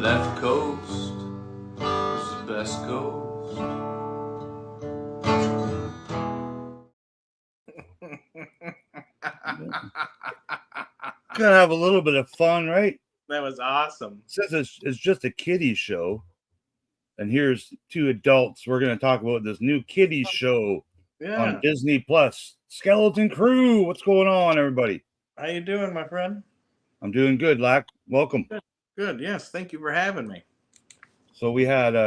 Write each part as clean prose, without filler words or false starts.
left coast is the best coast. Gotta have a little bit of fun, right? That was awesome. Since it's just a kiddie show, and here's two adults. We're going to talk about this new kiddie show on Disney Plus, Skeleton Crew. What's going on, everybody? How you doing, my friend? I'm doing good, Lack. Welcome. Good. Yes, thank you for having me. So we got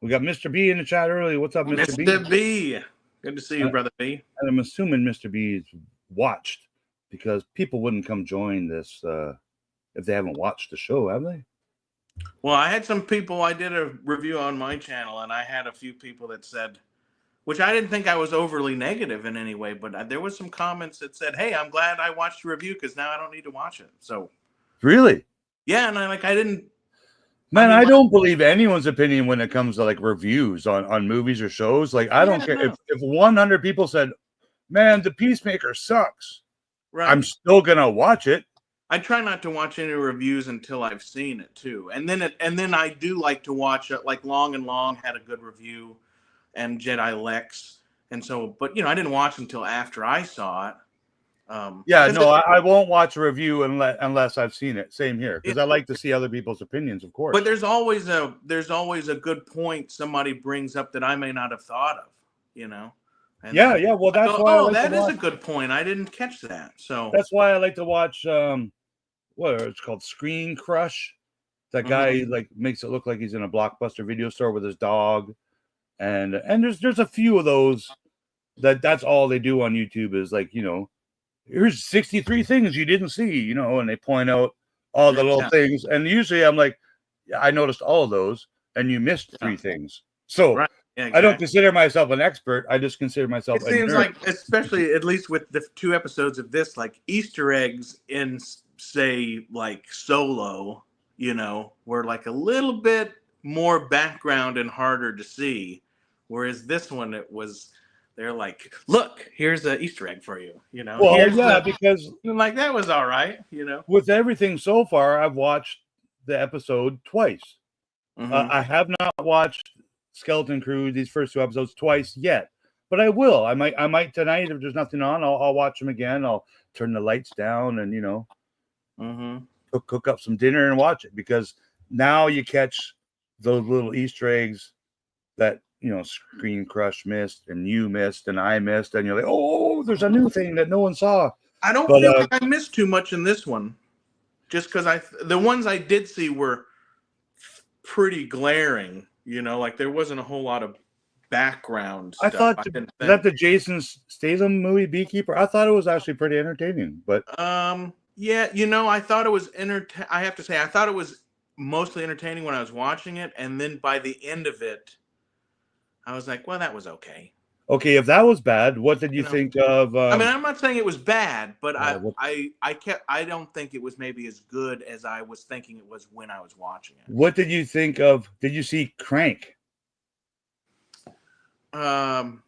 Mr. B in the chat earlier. What's up, Mr. B? Mr. B. Good to see you, Brother B. And I'm assuming Mr. B's watched, because people wouldn't come join this if they haven't watched the show, have they? Well, I had some people, I did a review on my channel, and I had a few people that said, which I didn't think I was overly negative in any way, but there was some comments that said, hey, I'm glad I watched the review because now I don't need to watch it. So really? Yeah, and I didn't. Man, I don't believe anyone's opinion when it comes to like reviews on movies or shows. Like, I don't care if 100 people said, man, The Peacemaker sucks. Right. I'm still going to watch it. I try not to watch any reviews until I've seen it too. And then I do like to watch it, like Long and Long had a good review, and Jedi Lex. And so, but I didn't watch until after I saw it. I won't watch a review unless I've seen it. Same here, because I like to see other people's opinions, of course. But there's always a good point somebody brings up that I may not have thought of, And well, that's why. That is a good point. I didn't catch that. So that's why I like to watch what it's called, Screen Crush. That guy makes it look like he's in a Blockbuster video store with his dog, and there's a few of those that's all they do on YouTube is here's 63 things you didn't see, and they point out all the little things. And usually I'm like, I noticed all of those, and you missed 3 things. So right. Exactly. I don't consider myself an expert. I just consider myself. It seems like, especially at least with the 2 episodes of this, like Easter eggs in, say, like Solo, were like a little bit more background and harder to see. Whereas this one, they're like, look, here's an Easter egg for you. Well, because like that was all right. With everything so far, I've watched the episode twice. I have not watched Skeleton Crew, these first 2 episodes, twice yet, but I will. I might tonight if there's nothing on. I'll watch them again. I'll turn the lights down and cook up some dinner and watch it, because now you catch those little Easter eggs that Screen Crush missed, and you missed, and I missed, and you're like, oh, there's a new thing that no one saw. I don't feel like I missed too much in this one, just because the ones I did see were pretty glaring. Like there wasn't a whole lot of background stuff. I thought that the Jason Statham movie Beekeeper, I thought it was actually pretty entertaining. But I thought it was I have to say, I thought it was mostly entertaining when I was watching it, and then by the end of it, I was like, well, that was okay. Okay, if that was bad, what did you think of? I mean, I'm not saying it was bad, but I don't think it was maybe as good as I was thinking it was when I was watching it. What did you think of? Did you see Crank? No,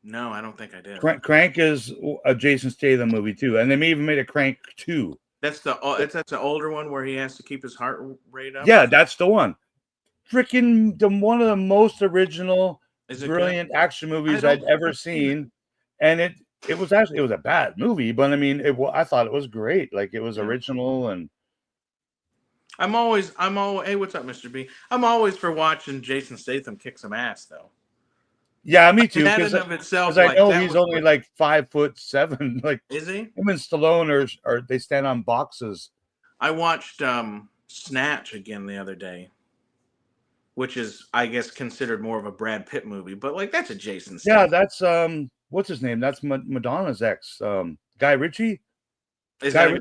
I don't think I did. Crank is a Jason Statham movie too, and they even made a Crank 2. That's the older one where he has to keep his heart rate up. Yeah, that's the one. Freaking one of the most original, brilliant action movies I'd ever seen, and it was a bad movie, but I mean, I thought it was great. Like, it was original, and I'm always hey, what's up, Mr. B? I'm always for watching Jason Statham kick some ass, though. Yeah, me too. That in of itself, I know he's only like 5'7". Like, is he? Him and Stallone or they stand on boxes. I watched Snatch again the other day, which is, I guess, considered more of a Brad Pitt movie, but like that's a Jason Statham. Yeah, that's what's his name? That's Madonna's ex, Guy Ritchie. He's. I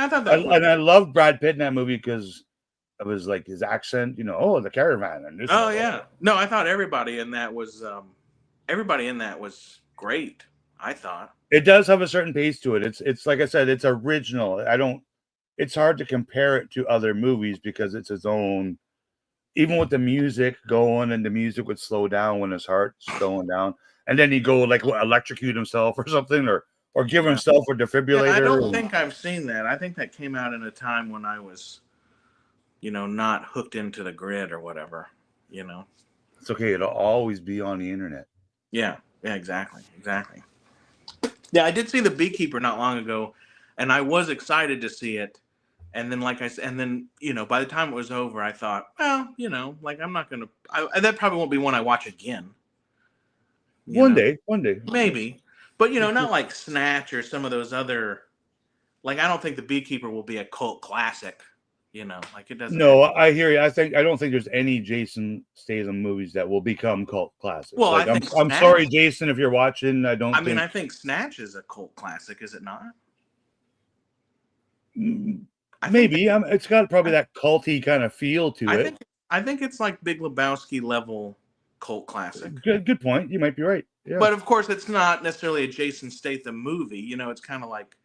thought that. And I love Brad Pitt in that movie because it was like his accent, the caravan and this. Oh yeah, no, I thought everybody in that was great. I thought it does have a certain pace to it. It's like I said, it's original. It's hard to compare it to other movies because it's its own. Even with the music going, and the music would slow down when his heart's slowing down, and then he'd go like electrocute himself or something, or give himself a defibrillator. I don't think I've seen that. I think that came out in a time when I was not hooked into the grid or whatever. It's okay. It'll always be on the internet. Yeah, exactly. Yeah, I did see The Beekeeper not long ago, and I was excited to see it. And then, like I said, and then by the time it was over, I thought, well, like I'm not gonna. That probably won't be one I watch again. One day. Maybe, but not like Snatch or some of those other. Like I don't think The Beekeeper will be a cult classic. Like it doesn't. No, I hear you. I don't think there's any Jason Statham movies that will become cult classics. Well, like, I think I'm sorry, Jason, if you're watching. I think Snatch is a cult classic, is it not? Maybe it's got probably that culty kind of feel to it. I think it's like Big Lebowski level cult classic. Good point. You might be right. Yeah. But of course, it's not necessarily a Jason Statham movie. It's kind of like,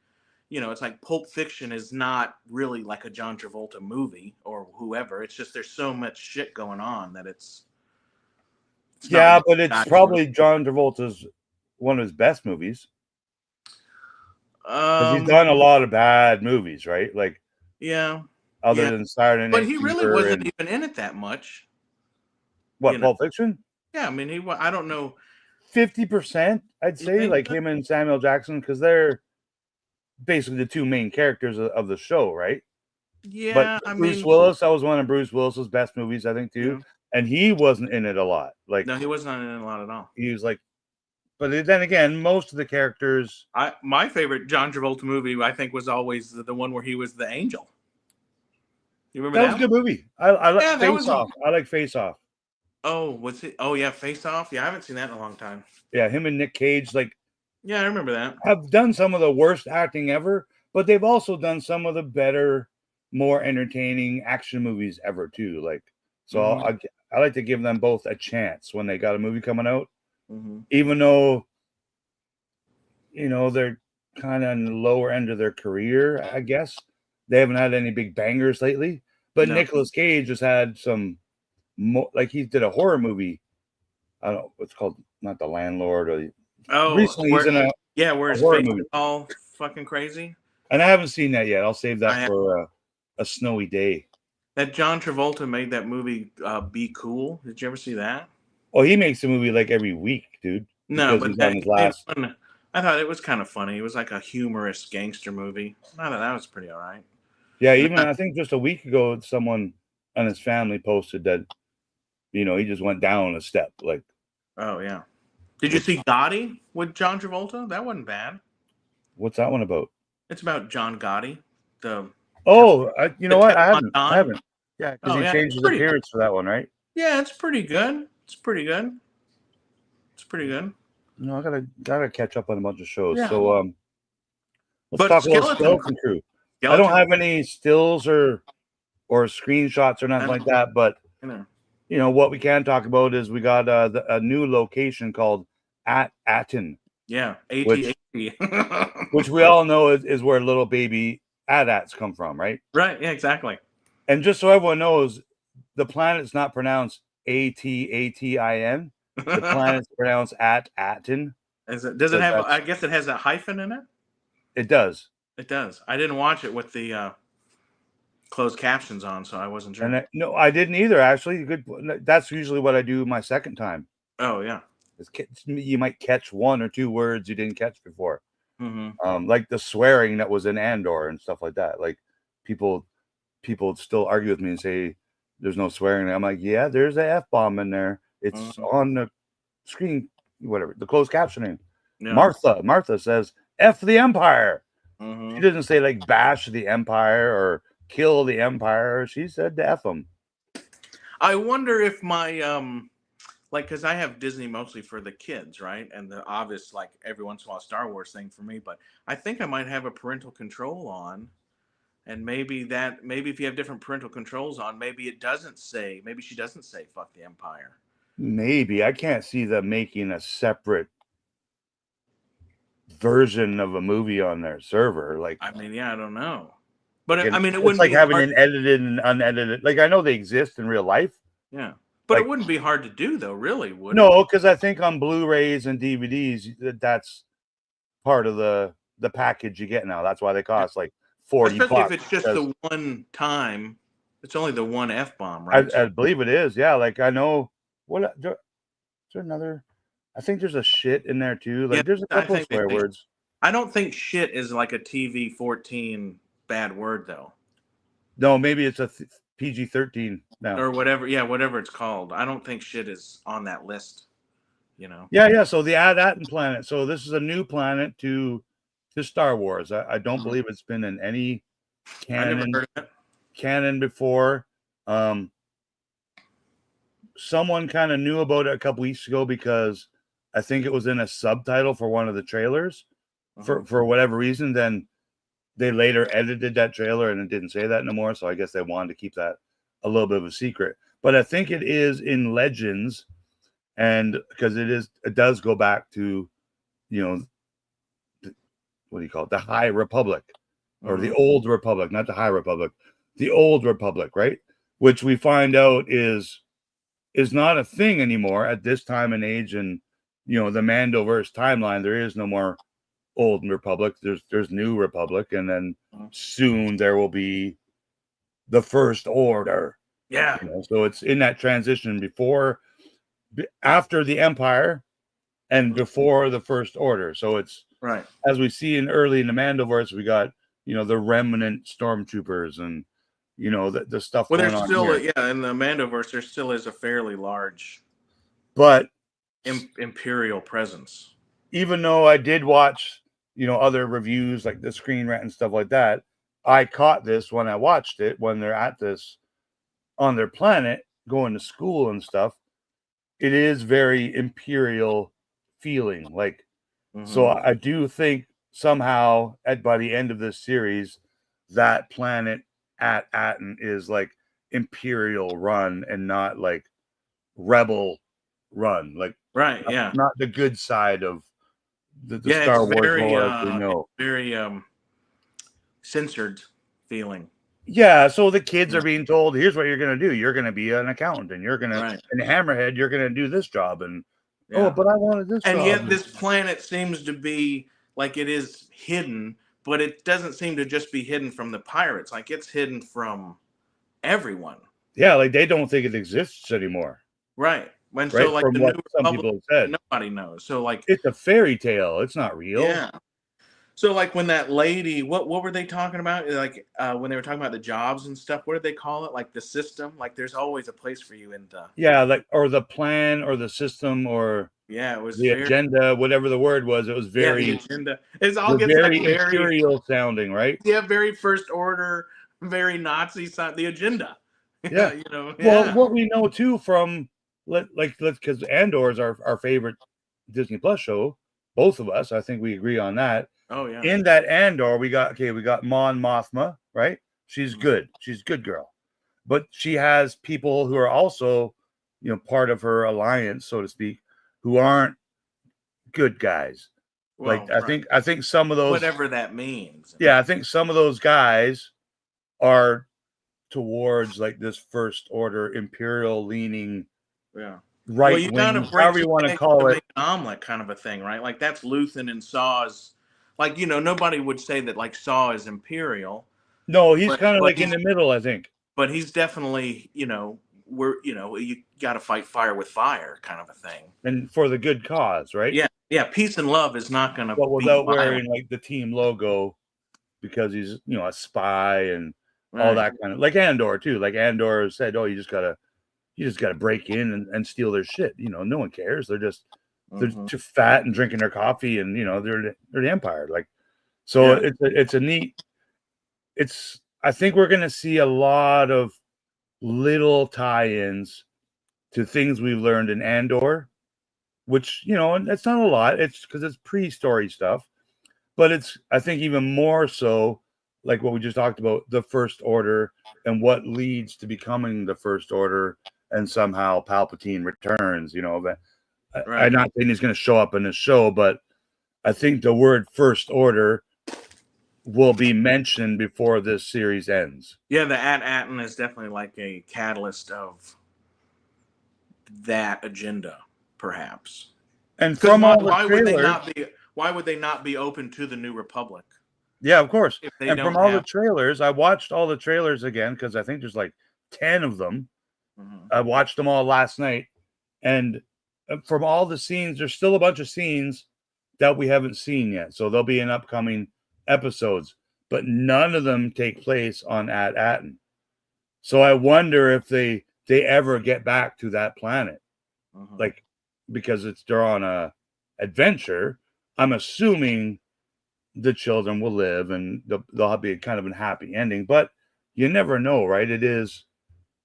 it's like Pulp Fiction is not really like a John Travolta movie or whoever. It's just there's so much shit going on that it's yeah, but it's probably John Travolta's one of his best movies. Because he's done a lot of bad movies, right? Like, yeah, other than Saturday Night but he really wasn't even in it that much. What, Pulp Fiction? Yeah, I mean, I don't know, 50%, I'd say, like him and Samuel Jackson, because they're basically the two main characters of the show, right? Yeah, but Bruce Willis, that was one of Bruce Willis's best movies, I think, too. Yeah. And he wasn't in it a lot. Like, no, he wasn't in it a lot at all. He was like, but then again, most of the characters. My favorite John Travolta movie, I think, was always the one where he was the angel. You remember that? That was a good movie. I like Face Off. I like Face Off. Oh, what's it? Oh, yeah, Face Off. Yeah, I haven't seen that in a long time. Yeah, him and Nick Cage, like. Yeah, I remember that. Have done some of the worst acting ever, but they've also done some of the better, more entertaining action movies ever too. Like, so I like to give them both a chance when they got a movie coming out. Even though, they're kind of on the lower end of their career, I guess. They haven't had any big bangers lately. But Nicolas Cage has had some, like he did a horror movie. I don't know what's called, not The Landlord. Or recently he's in where his face is all fucking crazy. And I haven't seen that yet. I'll save that for a snowy day. That John Travolta made that movie, Be Cool. Did you ever see that? Oh, he makes a movie like every week, dude. No, but I thought it was kind of funny. It was like a humorous gangster movie. I thought that was pretty all right. Yeah, even I think just a week ago, someone on his family posted that, he just went down a step. Like, oh yeah. Did you see Gotti with John Travolta? That wasn't bad. What's that one about? It's about John Gotti. You know what? I haven't. Yeah, because he changed his appearance for that one, right? Yeah, it's pretty good. It's pretty good. No, I gotta catch up on a bunch of shows. Yeah. So let's talk about Skeleton Crew. I don't have any stills or screenshots or nothing like that, but what we can talk about is we got a new location called At Attin. Yeah, AT-AT. Which we all know is where little baby AT-ATs come from, right? Right, yeah, exactly. And just so everyone knows, the planet's not pronounced ATATIN. The planet's pronounced At Attin. Does it have? I guess it has a hyphen in it. It does. It does. I didn't watch it with the closed captions on, so I wasn't sure. And no, I didn't either. Actually, that's usually what I do my second time. Oh yeah. You might catch one or two words you didn't catch before. Like the swearing that was in Andor and stuff like that. Like people still argue with me and say there's no swearing. I'm like, yeah, there's a F-bomb in there. It's on the screen, whatever, the closed captioning. Yeah. Martha says, F the Empire. She doesn't say like bash the Empire or kill the Empire. She said to F them. I wonder if my because I have Disney mostly for the kids, right? And the obvious, like every once in a while, Star Wars thing for me. But I think I might have a parental control on, and maybe if you have different parental controls on, maybe she doesn't say "fuck the Empire." Maybe I can't see them making a separate version of a movie on their server. Like, I mean, yeah, I don't know, but it wouldn't. It's like having an edited and unedited. Like, I know they exist in real life. Yeah. But it wouldn't be hard to do, though, really, would it? No, because I think on Blu-rays and DVDs, that's part of the package you get now. That's why they cost like $40. Especially if it's just the one time It's only the one F-bomb, right? I believe it is. Yeah, like I know. What is there another? I think there's a shit in there too. Like there's a couple of swear words. I don't think shit is like a TV-14 bad word though. No, maybe it's a PG-13 now or whatever. Yeah, whatever it's called. I don't think shit is on that list. You know. Yeah. So the At Attin planet. So this is a new planet to Star Wars. I don't believe it's been in any canon before. Someone kind of knew about it a couple weeks ago because I think it was in a subtitle for one of the trailers for whatever reason. Then they later edited that trailer and it didn't say that no more. So I guess they wanted to keep that a little bit of a secret. But I think it is in Legends, and because it does go back to, what do you call it? The High Republic, or the Old Republic, not the High Republic, the Old Republic, right? Which we find out is not a thing anymore at this time and age. And, the Mandoverse timeline, there is no more Old Republic. There's New Republic. And then soon there will be the First Order. Yeah. So it's in that transition after the Empire and before the First Order. So it's right. As we see early in the Mandoverse, we got, the remnant stormtroopers and, the stuff. Well, there's still, in the Mandoverse, there still is a fairly large, but Imperial presence. Even though I did watch, other reviews like the Screen Rant and stuff like that, I caught this when I watched it, when they're at this on their planet, going to school and stuff. It is very Imperial feeling, like. So I do think somehow by the end of this series, that planet At Attin is like Imperial run and not like Rebel run, like right, yeah, not the good side of the Star Wars lore we know. Very censored feeling. Yeah, so the kids are being told, here's what you're going to do. You're going to be an accountant, and you're going to, in Hammerhead, you're going to do this job. And, but I wanted this job. And yet this planet seems to be, like, it is hidden, but it doesn't seem to just be hidden from the pirates. Like, it's hidden from everyone. Yeah, like, they don't think it exists anymore. Right. When so, like, from the what New some Republic, people have said. nobody knows. So, like, it's a fairy tale. It's not real. Yeah. So, like, when that lady, what were they talking about? Like, when they were talking about the jobs and stuff, what did they call it? Like, the system? Like, there's always a place for you in the... Yeah, like, or the plan, or the system, or... Yeah, it was the agenda, whatever the word was. It was very... Yeah, the agenda. It's all very Imperial sounding, right? Yeah, very First Order, very Nazi sound. The agenda. Yeah. Well, what we know, too, from... because Andor is our favorite Disney Plus show. Both of us, I think we agree on that. Oh yeah. In that Andor, we got Mon Mothma, right? She's good. She's a good girl. But she has people who are also, part of her alliance, so to speak, who aren't good guys. Well, like I think some of those, whatever that means. Yeah, I think some of those guys are towards like this First Order Imperial leaning. Yeah. Right. Well, you gotta however you want to call it, an omelet kind of a thing, right? Like that's Luthen and Saw's. Like, nobody would say that like Saw is Imperial. No, he's kind of like in the middle, I think. But he's definitely, you got to fight fire with fire, kind of a thing. And for the good cause, right? Yeah, yeah. Peace and love is not going to. But without wearing like the team logo, because he's a spy and all that kind of like Andor too. Like Andor said, oh, you just gotta break in and steal their shit. No one cares. They're just they're too fat and drinking their coffee, and they're the Empire. Like, so it's a neat. I think we're gonna see a lot of little tie-ins to things we've learned in Andor, which and it's not a lot. It's because it's pre-story stuff, but it's I think even more so like what we just talked about, the First Order and what leads to becoming the First Order. And somehow Palpatine returns, but I'm not saying he's going to show up in this show, but I think the word First Order will be mentioned before this series ends. Yeah, the At Attin is definitely like a catalyst of that agenda, perhaps. And from all the why would they not be open to the New Republic? Yeah, of course. And from all the trailers, I watched all the trailers again because I think there's like 10 of them. I watched them all last night, and from all the scenes, there's still a bunch of scenes that we haven't seen yet. So they'll be in upcoming episodes, but none of them take place on At Attin. So I wonder if they ever get back to that planet, like, because they're on a adventure. I'm assuming the children will live and they'll be kind of a happy ending, but you never know, right? It is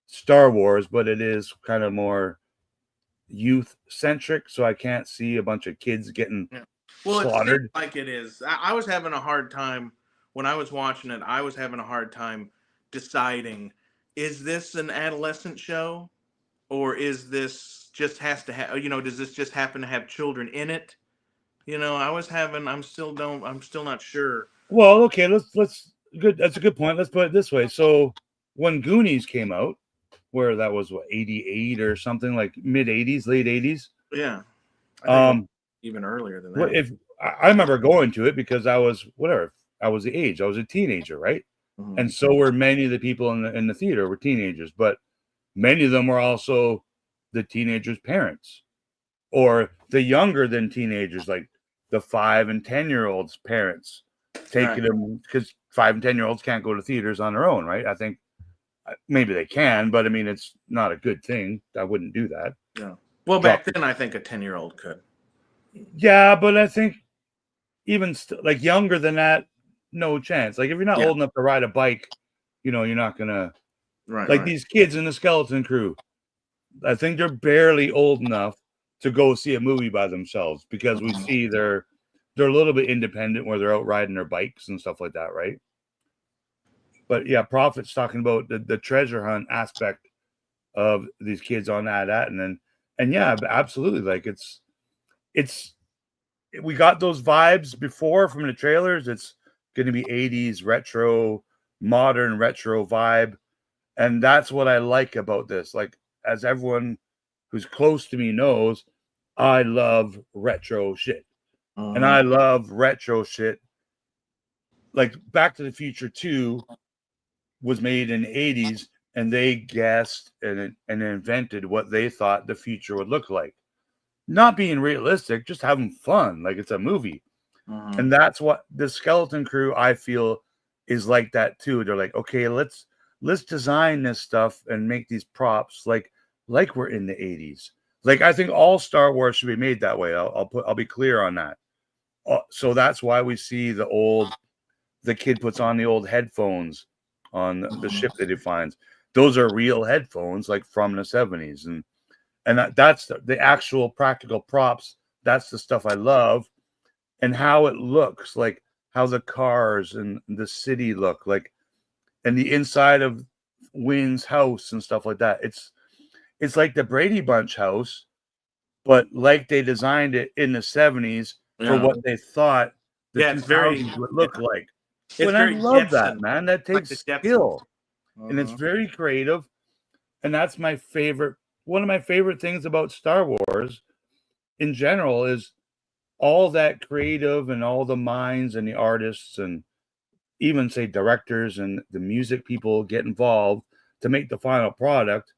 Star Wars, but it is kind of more youth centric, so I can't see a bunch of kids getting slaughtered. It seems like it is. I was having a hard time when I was watching it. I was having a hard time deciding, is this an adolescent show, or is this just has to have, does this just happen to have children in it? I'm still not sure. Well, okay, let's good. That's a good point. Let's put it this way. So when Goonies came out, where that was 88 or something, like mid 80s, late 80s. Yeah. I think even earlier than that. If I remember going to it because I was the age. I was a teenager, right? And so were many of the people in the theater were teenagers, but many of them were also the teenagers' parents, or the younger than teenagers, like the 5 and 10-year-olds' parents, taking them, because 5 and 10-year-olds can't go to theaters on their own, right? I think maybe they can, but I mean, it's not a good thing. I wouldn't do that. Yeah. Well, back then, I think a 10-year-old could. Yeah, but I think even like younger than that, no chance. Like if you're not old enough to ride a bike, you're not gonna. Like these kids in the Skeleton Crew, I think they're barely old enough to go see a movie by themselves, because we see they're a little bit independent where they're out riding their bikes and stuff like that, right? But yeah, Prophet's talking about the treasure hunt aspect of these kids on At Attin, and yeah, absolutely. Like it's we got those vibes before from the trailers. It's going to be 80s retro, modern retro vibe, and that's what I like about this. Like, as everyone who's close to me knows, I love retro shit, and I love retro shit. Like Back to the Future 2 was made in the 80s, and they guessed and invented what they thought the future would look like. Not being realistic, just having fun, like it's a movie. And that's what the Skeleton Crew, I feel, is like that too. They're like, okay, let's design this stuff and make these props like we're in the 80s. Like, I think all Star Wars should be made that way. I'll be clear on that. So that's why we see the kid puts on the old headphones on the ship that he finds. Those are real headphones, like from the 70s, and that's the actual practical props. That's the stuff I love, and how it looks, like how the cars and the city look like, and the inside of Wynn's house and stuff like that. It's like the Brady Bunch house, but like they designed it in the 70s for what they thought the 2000s would look like. And I love that, man. That takes skill, and it's very creative, and that's my favorite. One of my favorite things about Star Wars in general is all that creative and all the minds and the artists and even, say, directors and the music people get involved to make the final product.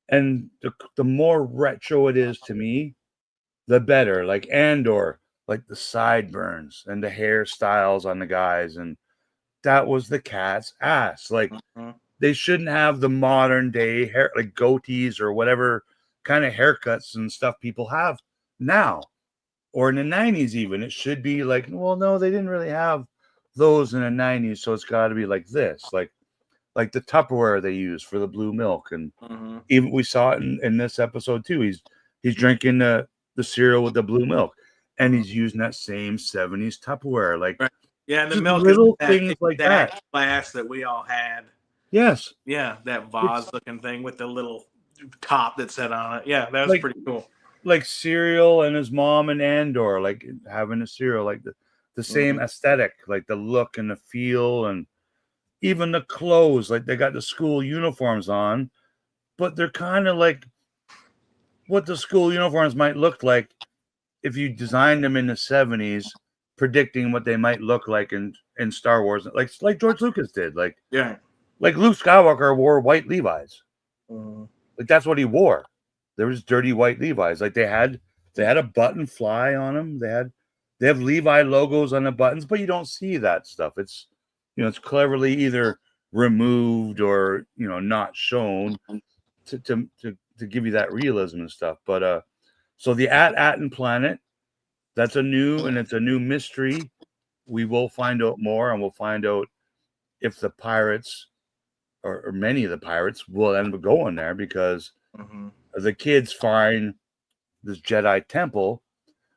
And the more retro it is to me, the better. Like Andor, like the sideburns and the hairstyles on the guys, and that was the cat's ass. Like they shouldn't have the modern day hair, like goatees or whatever kind of haircuts and stuff people have now, or in the 90s even. It should be like, well, no, they didn't really have those in the 90s, so it's got to be like this, like the Tupperware they use for the blue milk. And even we saw it in this episode too. He's drinking the cereal with the blue milk, and he's using that same 70s Tupperware. Like, yeah, and the milk little is things like that glass that we all had. Yes. Yeah, that vase looking thing with the little top that said on it. Yeah, that was pretty cool. Like cereal and his mom and Andor, like having a cereal, like the same aesthetic, like the look and the feel, and even the clothes. Like they got the school uniforms on, but they're kind of like what the school uniforms might look like if you designed them in the 70s, predicting what they might look like in Star Wars, like George Lucas did. Like, yeah, Like Luke Skywalker wore white Levi's. Mhm. Like that's what he wore. There was dirty white Levi's. Like they had a button fly on them. They have Levi logos on the buttons, but you don't see that stuff. It's it's cleverly either removed or not shown to give you that realism and stuff. But so the At Attin planet, it's a new mystery. We will find out more, and we'll find out if the pirates or many of the pirates will end up going there because Mhm. the kids find this Jedi temple,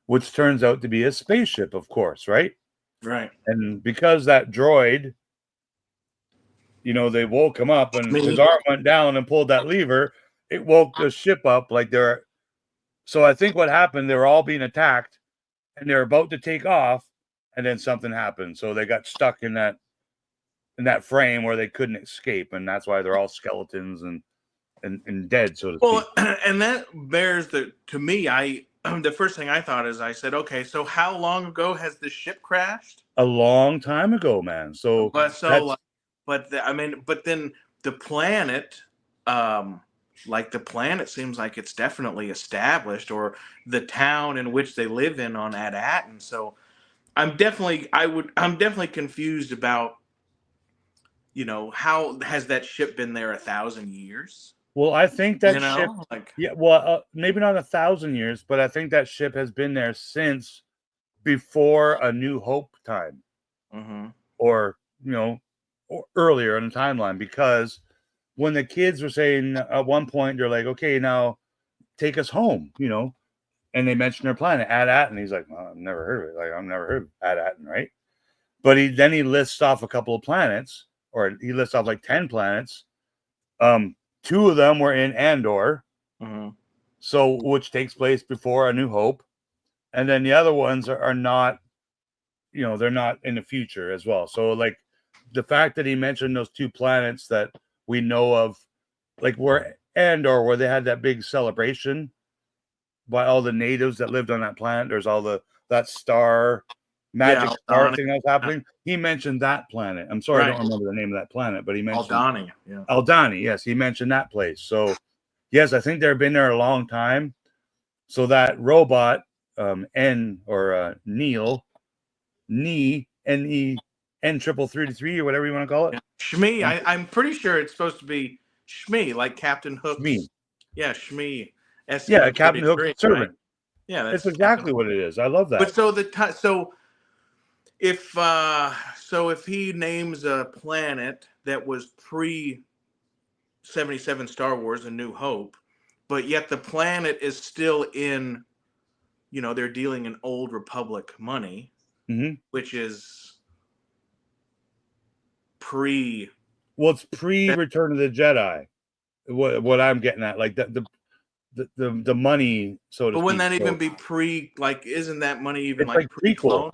which turns out to be a spaceship, of course, right? Right. And because that droid, they woke him up and his arm went down and pulled that lever, it woke the ship up like they're. So I think what happened, they were all being attacked and they're about to take off, and then something happened. So they got stuck in that frame where they couldn't escape, and that's why they're all skeletons and dead, so to speak. Well, and that bears to me, the first thing I thought is I said, okay, so how long ago has this ship crashed? A long time ago, man. So but then the planet, like the planet seems like it's definitely established, or the town in which they live in on At Attin. So I'm definitely confused about, how has that ship been there 1,000 years? well, I think that ship, like, yeah, well, maybe not 1,000 years, but I think that ship has been there since before A New Hope time, or or earlier in the timeline, because when the kids were saying at one point, they're like, okay, now take us home, and they mentioned their planet, At Attin. He's like, well, I've never heard of it. Like, I've never heard of At Attin, right? But he lists off a couple of planets, or he lists off like 10 planets. 2 of them were in Andor, so which takes place before A New Hope, and then the other ones are not, they're not in the future as well. So like the fact that he mentioned those 2 planets that we know of, like where Andor, where they had that big celebration by all the natives that lived on that planet. There's all that star magic star thing that's happening. He mentioned that planet. I'm sorry, I don't remember the name of that planet, but he mentioned Aldhani. Yeah. Aldhani. Yes, he mentioned that place. So yes, I think they've been there a long time. So that robot, Neil, triple 3 or whatever you want to call it. Yeah. Shmi. I'm pretty sure it's supposed to be Shmi, like Captain Hook's. Shmi. Yeah, Shmi. Yeah, Captain Hook's servant. Right? Yeah, that's exactly what it is. I love that. But if he names a planet that was pre 77 Star Wars, A New Hope, but yet the planet is still in, they're dealing in Old Republic money, which is it's pre Return of the Jedi. What I'm getting at, like the money, so to speak. But wouldn't that even be isn't that money even like prequel?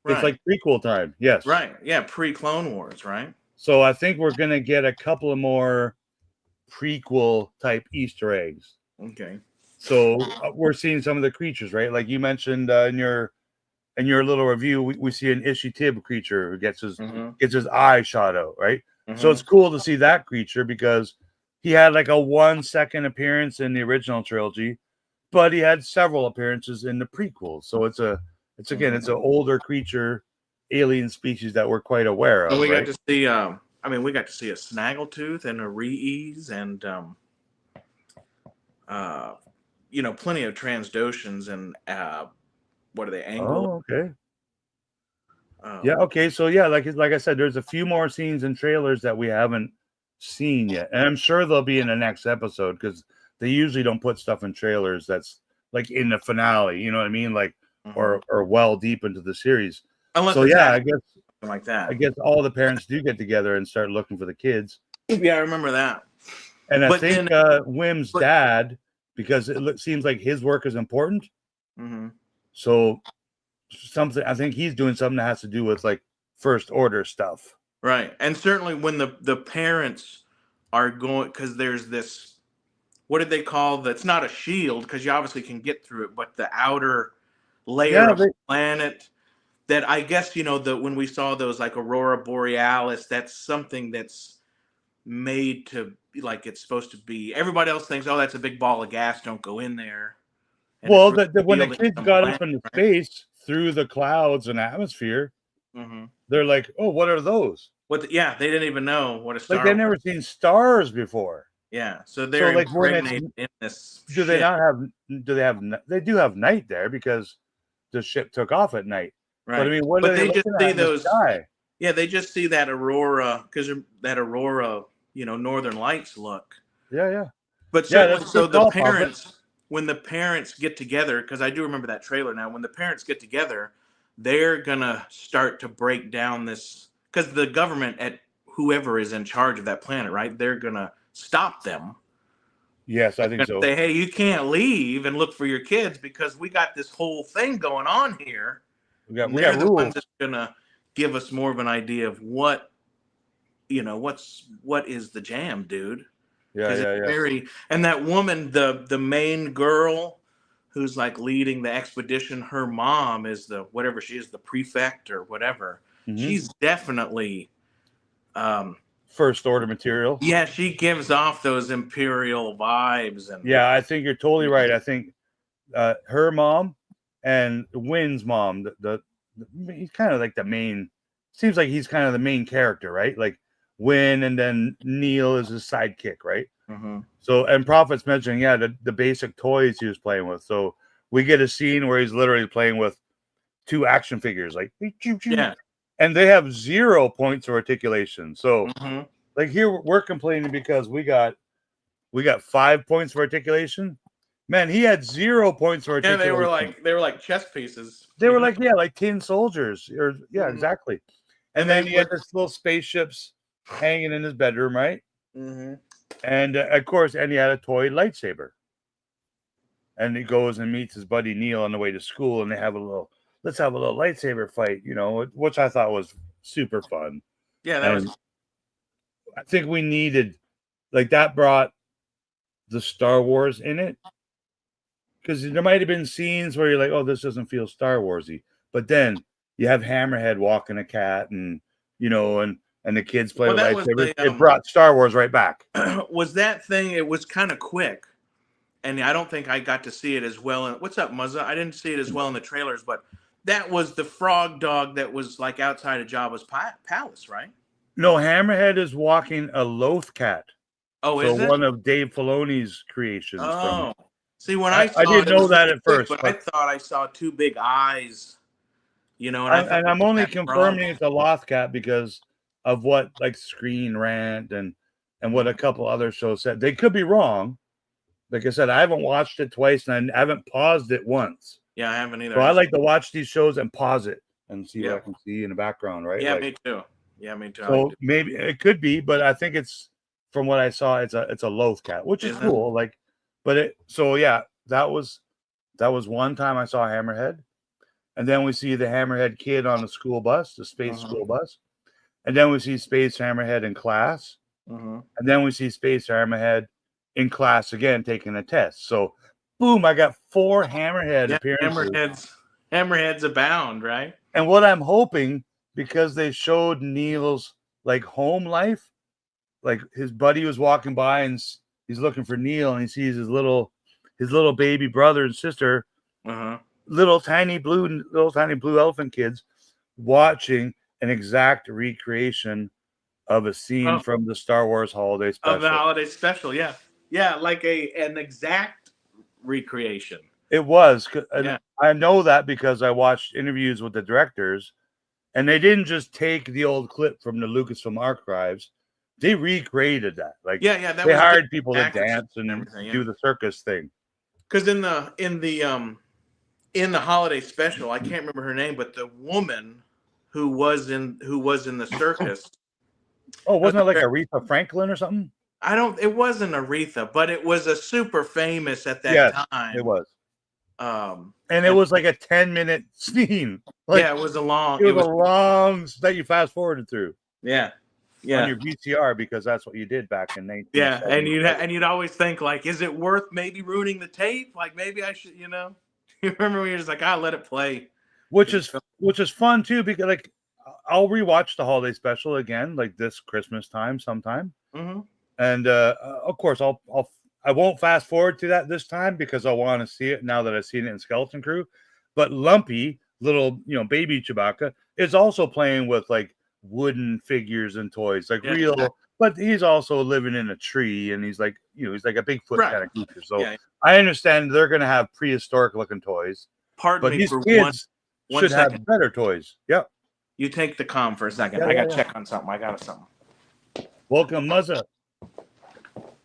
Right. It's like prequel time. Yes. Right. Yeah. Pre-Clone Wars. Right. So I think we're gonna get a couple of more prequel type Easter eggs. Okay. So we're seeing some of the creatures, right? Like you mentioned in your little review, we see an Ishitib creature who gets his eye shot out, right? So it's cool to see that creature because he had like a 1-second appearance in the original trilogy, but he had several appearances in the prequels. So it's an older creature, alien species that we're quite aware of. And we got to see, we got to see a snaggletooth and a Rees and, plenty of Transdoshans and, what are they? Angle? Oh, okay. Yeah. Okay. So yeah, like I said, there's a few more scenes and trailers that we haven't seen yet, and I'm sure they'll be in the next episode because they usually don't put stuff in trailers that's like in the finale. You know what I mean? Like or well deep into the series. Unless I guess like that. I guess all the parents do get together and start looking for the kids. Yeah, I remember that. And I think Wim's dad, because it seems like his work is important. So I think he's doing something that has to do with like first order stuff. Right. And certainly when the parents are going, because there's this, what did they call that's not a shield because you obviously can get through it, but the outer layer of the planet that I guess, when we saw those like Aurora Borealis, that's something that's made to like it's supposed to be. Everybody else thinks, oh, that's a big ball of gas. Don't go in there. And Well, it's really when the fielding kids some got planet, up into right? space through the clouds and atmosphere, they're like, "Oh, what are those?" Yeah, they didn't even know what a Like star they've was. never seen stars before. Yeah, so they're like when it's, impregnated in this do they shit. not have? Do they have? They do have night there because the ship took off at night. Right. But I mean, what But are they they just looking see at in the those. sky? Yeah, they just see that aurora because that aurora, Northern Lights look. Yeah. But Yeah, certainly, that's a so good the call, Papa. parents, when the parents get together, because I do remember that trailer now. When the parents get together, they're gonna start to break down this because the government at whoever is in charge of that planet, right? They're gonna stop them. Yes, I think so. Say, hey, you can't leave and look for your kids because we got this whole thing going on here. We got the rules. ones that's gonna give us more of an idea of what is the jam, dude. Yeah. Very, and that woman, the main girl who's like leading the expedition, her mom is the whatever she is, the prefect or whatever. She's definitely first order material. Yeah, she gives off those imperial vibes. And yeah, I think you're totally right. I think her mom and Wynn's mom, he's kind of like the main. Seems like he's kind of the main character, right? Like Wynn, and then Neil is his sidekick, right? So, and Prophet's mentioning, the basic toys he was playing with. So we get a scene where he's literally playing with 2 action figures, like yeah, and they have 0 points of articulation. So, like here we're complaining because we got 5 points of articulation. Man, he had 0 points of articulation. Yeah, they were like chess pieces. They were like tin soldiers, or exactly. And then he had this little spaceships hanging in his bedroom, right? And of course, and he had a toy lightsaber. And he goes and meets his buddy Neil on the way to school, and they have let's have a little lightsaber fight, which I thought was super fun. Yeah, that was. I think we needed, like, that brought the Star Wars in it, because there might have been scenes where you're like, oh, this doesn't feel Star Warsy, but then you have Hammerhead walking a cat, and and the kids play with lightsabers. It brought Star Wars right back. Was that thing? It was kind of quick, and I don't think I got to see it as well. What's up, Muzza? I didn't see it as well in the trailers, but that was the frog dog that was like outside of Jabba's palace, right? No, Hammerhead is walking a loth cat. Oh, so is it one of Dave Filoni's creations? Oh, see, when I saw didn't know that at first, but I thought I saw 2 big eyes. And I'm only confirming it's a loth cat because of what like Screen Rant and what a couple other shows said. They could be wrong. Like I said, I haven't watched it twice, and I haven't paused it once. Yeah, I haven't either. So I like to watch these shows and pause it and see what I can see in the background, right? Yeah, me too. Yeah, me too. So maybe it could be, but I think it's, from what I saw, it's a loth cat, which is cool. Like, but that was one time I saw Hammerhead, and then we see the Hammerhead kid on the school bus, the space school bus, and then we see Space Hammerhead in class, and then we see Space Hammerhead in class again taking a test. So, boom! I got 4 Hammerhead appearances. Hammerheads abound, right? And what I'm hoping, because they showed Neil's like home life, like his buddy was walking by and he's looking for Neil, and he sees his little baby brother and sister, little tiny blue elephant kids, watching an exact recreation of a scene from the Star Wars holiday special. Of the holiday special, yeah, like an exact recreation. It was. I know that because I watched interviews with the directors, and they didn't just take the old clip from the Lucasfilm archives. They recreated that. Like, they hired people to dance and do the circus thing. Because in the holiday special, I can't remember her name, but the woman who was in the circus. Oh, wasn't it like Aretha Franklin or something? It wasn't Aretha, but it was a super famous at that time. It was. And it was like a 10-minute scene. Like, it was a long. It was a long that you fast forwarded through. Yeah. On your VCR, because that's what you did back in 1970. Yeah, and you'd always think, like, is it worth maybe ruining the tape? Like, maybe I should, You remember when you're just like, let it play. Which is fun too, because like I'll rewatch the holiday special again, like this Christmas time sometime, Mm-hmm. And of course, I won't fast forward to that this time because I want to see it now that I've seen it in Skeleton Crew. But Lumpy, little baby Chewbacca, is also playing with like wooden figures and toys, like real. But he's also living in a tree, and he's like he's like a Bigfoot kind of creature. So I understand they're going to have prehistoric looking toys. Pardon me these for kids one should second. have better toys. Yep. You take the comm for a second. I got to check on something. I got something. Welcome, Muzza.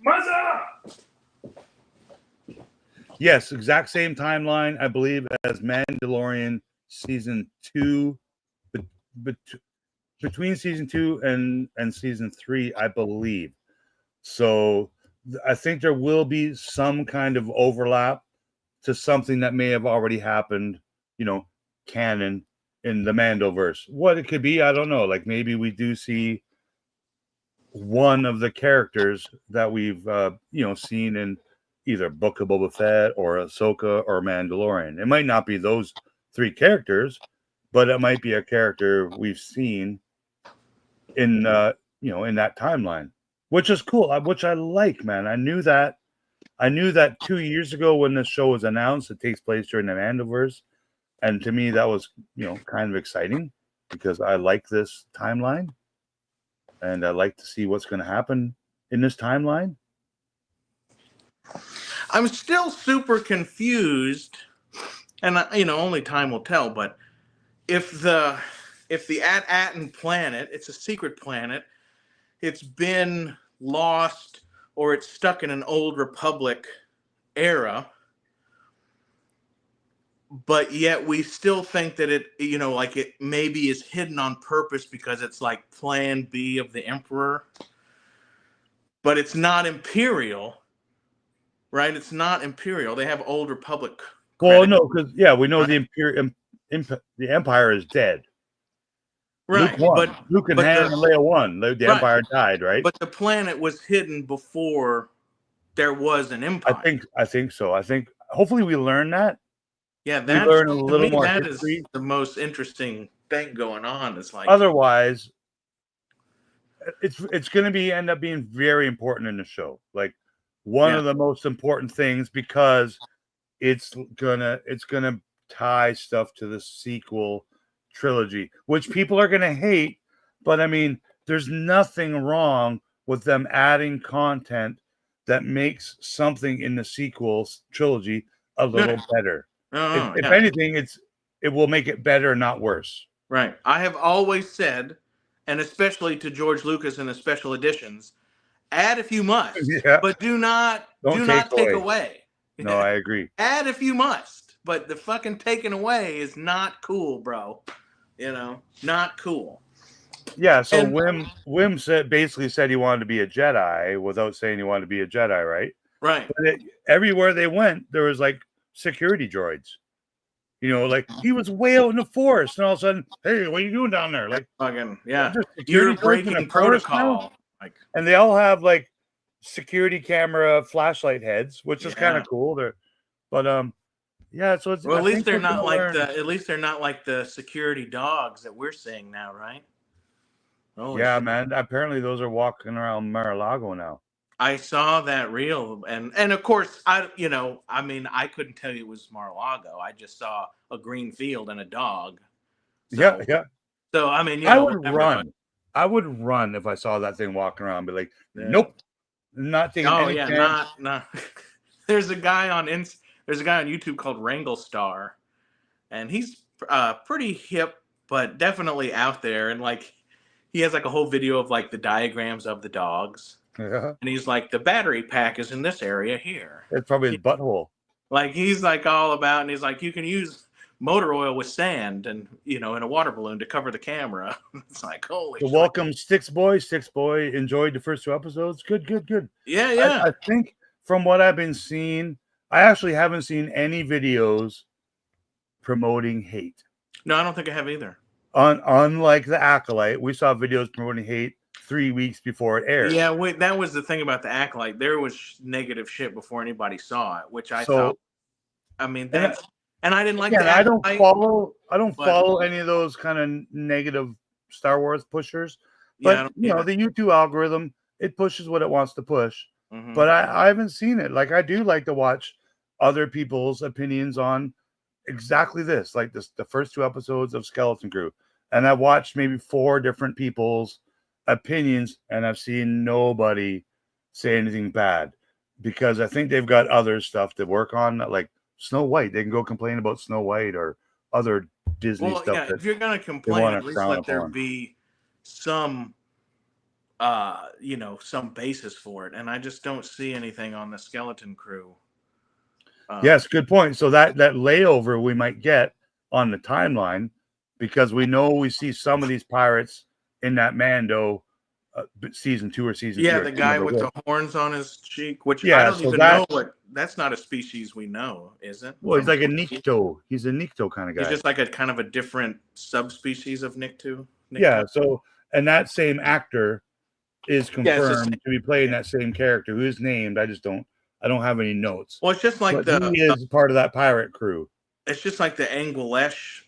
Muzza! Yes, exact same timeline, I believe, as Mandalorian season 2. Between season 2 and season 3, I believe. So I think there will be some kind of overlap to something that may have already happened, canon in the Mandoverse. What it could be, I don't know. Like maybe we do see one of the characters that we've seen in either Book of Boba Fett or Ahsoka or Mandalorian. It might not be those 3 characters, but it might be a character we've seen in in that timeline, which is cool, which I like, man. I knew that 2 years ago when this show was announced. It takes place during the Mandoverse, and to me that was kind of exciting because I like this timeline and I like to see what's going to happen in this timeline. I'm still super confused, and only time will tell, but if the At Attin planet, it's a secret planet, it's been lost or it's stuck in an old Republic era, but yet we still think that it it maybe is hidden on purpose because it's like plan B of the Emperor, but it's not Imperial, right? It's not Imperial. They have old Republic credit. Well, no, because we know the Empire is dead. Right, Luke and Han and Leia won. The Empire died, right? But the planet was hidden before there was an empire. I think so. I think hopefully we learn that. Yeah, we learn a little more that history. is the most interesting thing going on. It's like otherwise, it's going to end up being very important in the show. Like one of the most important things because it's gonna tie stuff to the sequel trilogy, which people are going to hate, but I mean, there's nothing wrong with them adding content that makes something in the sequel trilogy a little better. If anything, it will make it better, not worse. Right. I have always said, and especially to George Lucas in the special editions, add if you must, but do not take away. No, I agree. Add if you must, but the fucking taking away is not cool, bro. Not cool. Yeah, so Wim basically said he wanted to be a Jedi without saying he wanted to be a Jedi, right? Right. But everywhere they went, there was like security droids. Like he was way out in the forest, and all of a sudden, hey, what are you doing down there? Like fucking you're breaking protocol. And they all have like security camera flashlight heads, which is kind of cool. So it's at least they're not like the security dogs that we're seeing now, right? Man. Apparently those are walking around Mar-a-Lago now. I saw that reel, and of course I couldn't tell you it was Mar-a-Lago. I just saw a green field and a dog. So, So I mean, I would run. I would run if I saw that thing walking around. Be like, nope, not taking. Any chance. not. There's a guy on YouTube called Wrangle Star, and he's pretty hip, but definitely out there. And like, he has like a whole video of like the diagrams of the dogs. Yeah. And he's like, the battery pack is in this area here. It's probably his butthole. Like he's like all about, and he's like, you can use motor oil with sand and in a water balloon to cover the camera. It's like, holy shit. Welcome, Sticks Boy. Enjoyed the first 2 episodes. Good. Yeah. I think from what I've been seeing, I actually haven't seen any videos promoting hate. No, I don't think I have either. Unlike the Acolyte, we saw videos promoting hate 3 weeks before it aired. Yeah, that was the thing about the Acolyte. There was negative shit before anybody saw it, which I thought. I mean, and I didn't like that. I don't follow any of those kind of negative Star Wars pushers. But the YouTube algorithm it pushes what it wants to push. Mm-hmm. But I haven't seen it. Like, I do like to watch other people's opinions on exactly this, like this, the first 2 episodes of Skeleton Crew. And I've watched maybe 4 different people's opinions, and I've seen nobody say anything bad, because I think they've got other stuff to work on, like Snow White. They can go complain about Snow White or other Disney stuff. Yeah, that if you're gonna they complain, want at to least frown let there upon. be some some basis for it. And I just don't see anything on the Skeleton Crew. Yes, good point. So that layover we might get on the timeline, because we know we see some of these pirates in that Mando season 2 or season 3. Yeah, I the can't guy remember with which. the horns on his cheek, which I Yeah, don't so even know what. That's not a species we know, is it? Well, he's From like a Twitch? Nikto. He's a Nikto kind of guy. He's just like a kind of a different subspecies of Nikto. Yeah. So, and that same actor is Yeah, it's confirmed to be playing that same character, who is named. I don't have any notes. Well, it's just like But he is part of that pirate crew. it's just like the Anglesh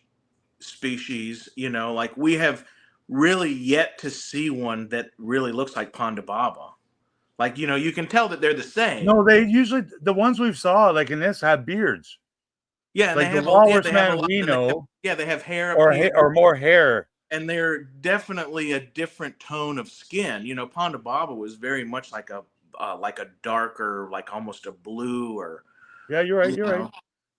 species. Like we have really yet to see one that really looks like Ponda Baba. Like, you can tell that they're the same. No, they usually, the ones we've saw like in this, have beards. Yeah, and like they have the walrus man we know. They have hair up or here, or more hair. and they're definitely a different tone of skin. Ponda Baba was very much like a darker, like almost a blue, or Yeah, you're right. You're right.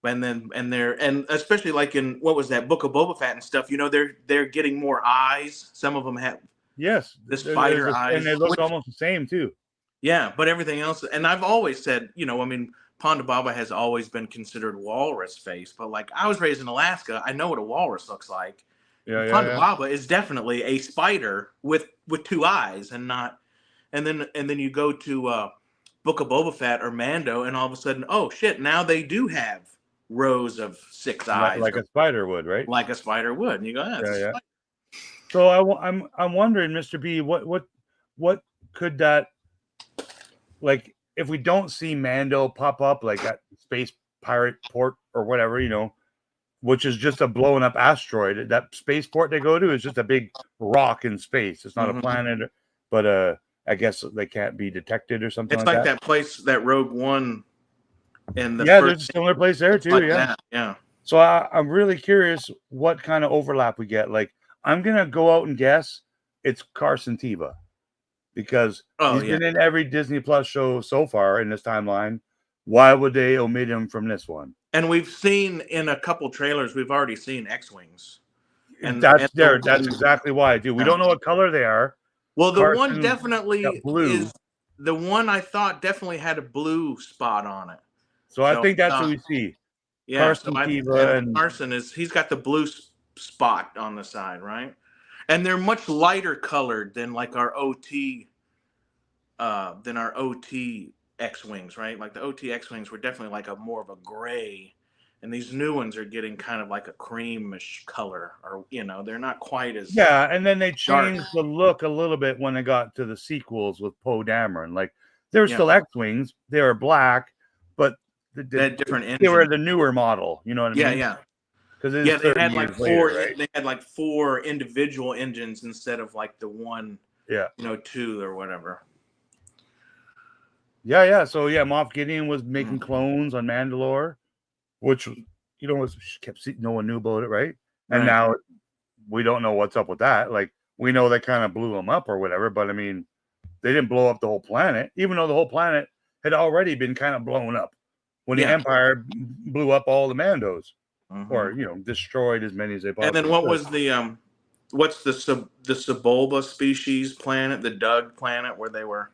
And especially like in what was that Book of Boba Fett and stuff. They're getting more eyes. Some of them have the spider eyes, and they look almost the same too. Yeah, but everything else, and I've always said, Ponda Baba has always been considered walrus face, but like I was raised in Alaska, I know what a walrus looks like. Ponda Baba is definitely a spider with 2 eyes, and not, and then you go to Book of Boba Fett or Mando, and all of a sudden, oh shit, now they do have rows of 6 eyes, like a spider would, right? Like a spider would, and you go, yeah. So I'm wondering, Mr. B, what could that, like, if we don't see Mando pop up like at space pirate port or whatever, which is just a blown up asteroid. That spaceport they go to is just a big rock in space. It's not a planet, but I guess they can't be detected or something. It's like that place, that Rogue One, and there's a similar place there too. Like yeah. So I'm really curious what kind of overlap we get. Like, I'm gonna go out and guess it's Carson Teva, because he's been in every Disney Plus show so far in this timeline. Why would they omit him from this one? And we've seen in a couple trailers, we've already seen X-Wings. And that's exactly why I do. We don't know what color they are. Well, the one definitely is the one I thought definitely had a blue spot on it. So I think that's what we see. Yeah, Carson Teva, and Carson he's got the blue spot on the side, right? And they're much lighter colored than like our OT X-Wings, right? Like the OT X-Wings were definitely like more of a gray, and these new ones are getting kind of like a creamish color, or they're not quite as and then they changed the look a little bit when they got to the sequels with Poe Dameron. Like, they're still X-Wings, they were black, but they had different engines. They were the newer model, you know what I mean? Yeah. Because they had like 4. Right? They had like 4 individual engines instead of like the one. 2 or whatever. Yeah. So Moff Gideon was making clones on Mandalore, which no one knew about it, right? And now we don't know what's up with that. Like, we know they kind of blew them up or whatever, but I mean, they didn't blow up the whole planet, even though the whole planet had already been kind of blown up when the Empire blew up all the Mandos, or destroyed as many as they possibly. And then what was the what's the Sebulba species planet, the Dug planet, where they were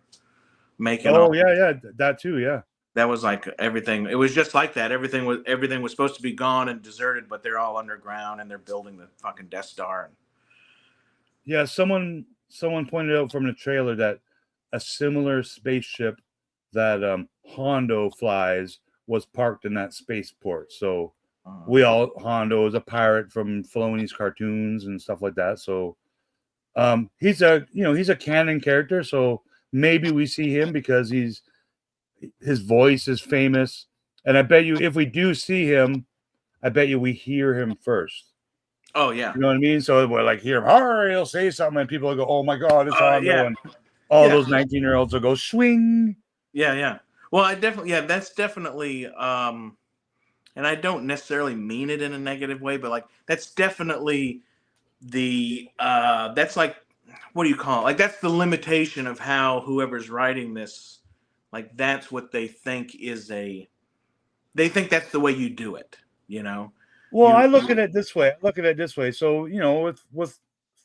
making? That too, yeah. That was like everything. It was just like that. Everything was supposed to be gone and deserted, but they're all underground and they're building the fucking Death Star. Yeah, someone pointed out from the trailer that a similar spaceship that Hondo flies was parked in that spaceport. So Hondo is a pirate from Filoni's cartoons and stuff like that. So he's a canon character. So maybe we see him because his voice is famous. And I bet you if we do see him, I bet you we hear him first. Oh yeah. You know what I mean? So we're like, hear him, he'll say something, and people will go, oh my God, it's Hondo. Yeah. And all those 19-year-olds will go swing. Yeah. Well, that's definitely, and I don't necessarily mean it in a negative way, but like that's definitely that's like, what do you call it? Like that's the limitation of how whoever's writing this, like that's what they think they think that's the way you do it, you know? Well, I look at it this way. So, with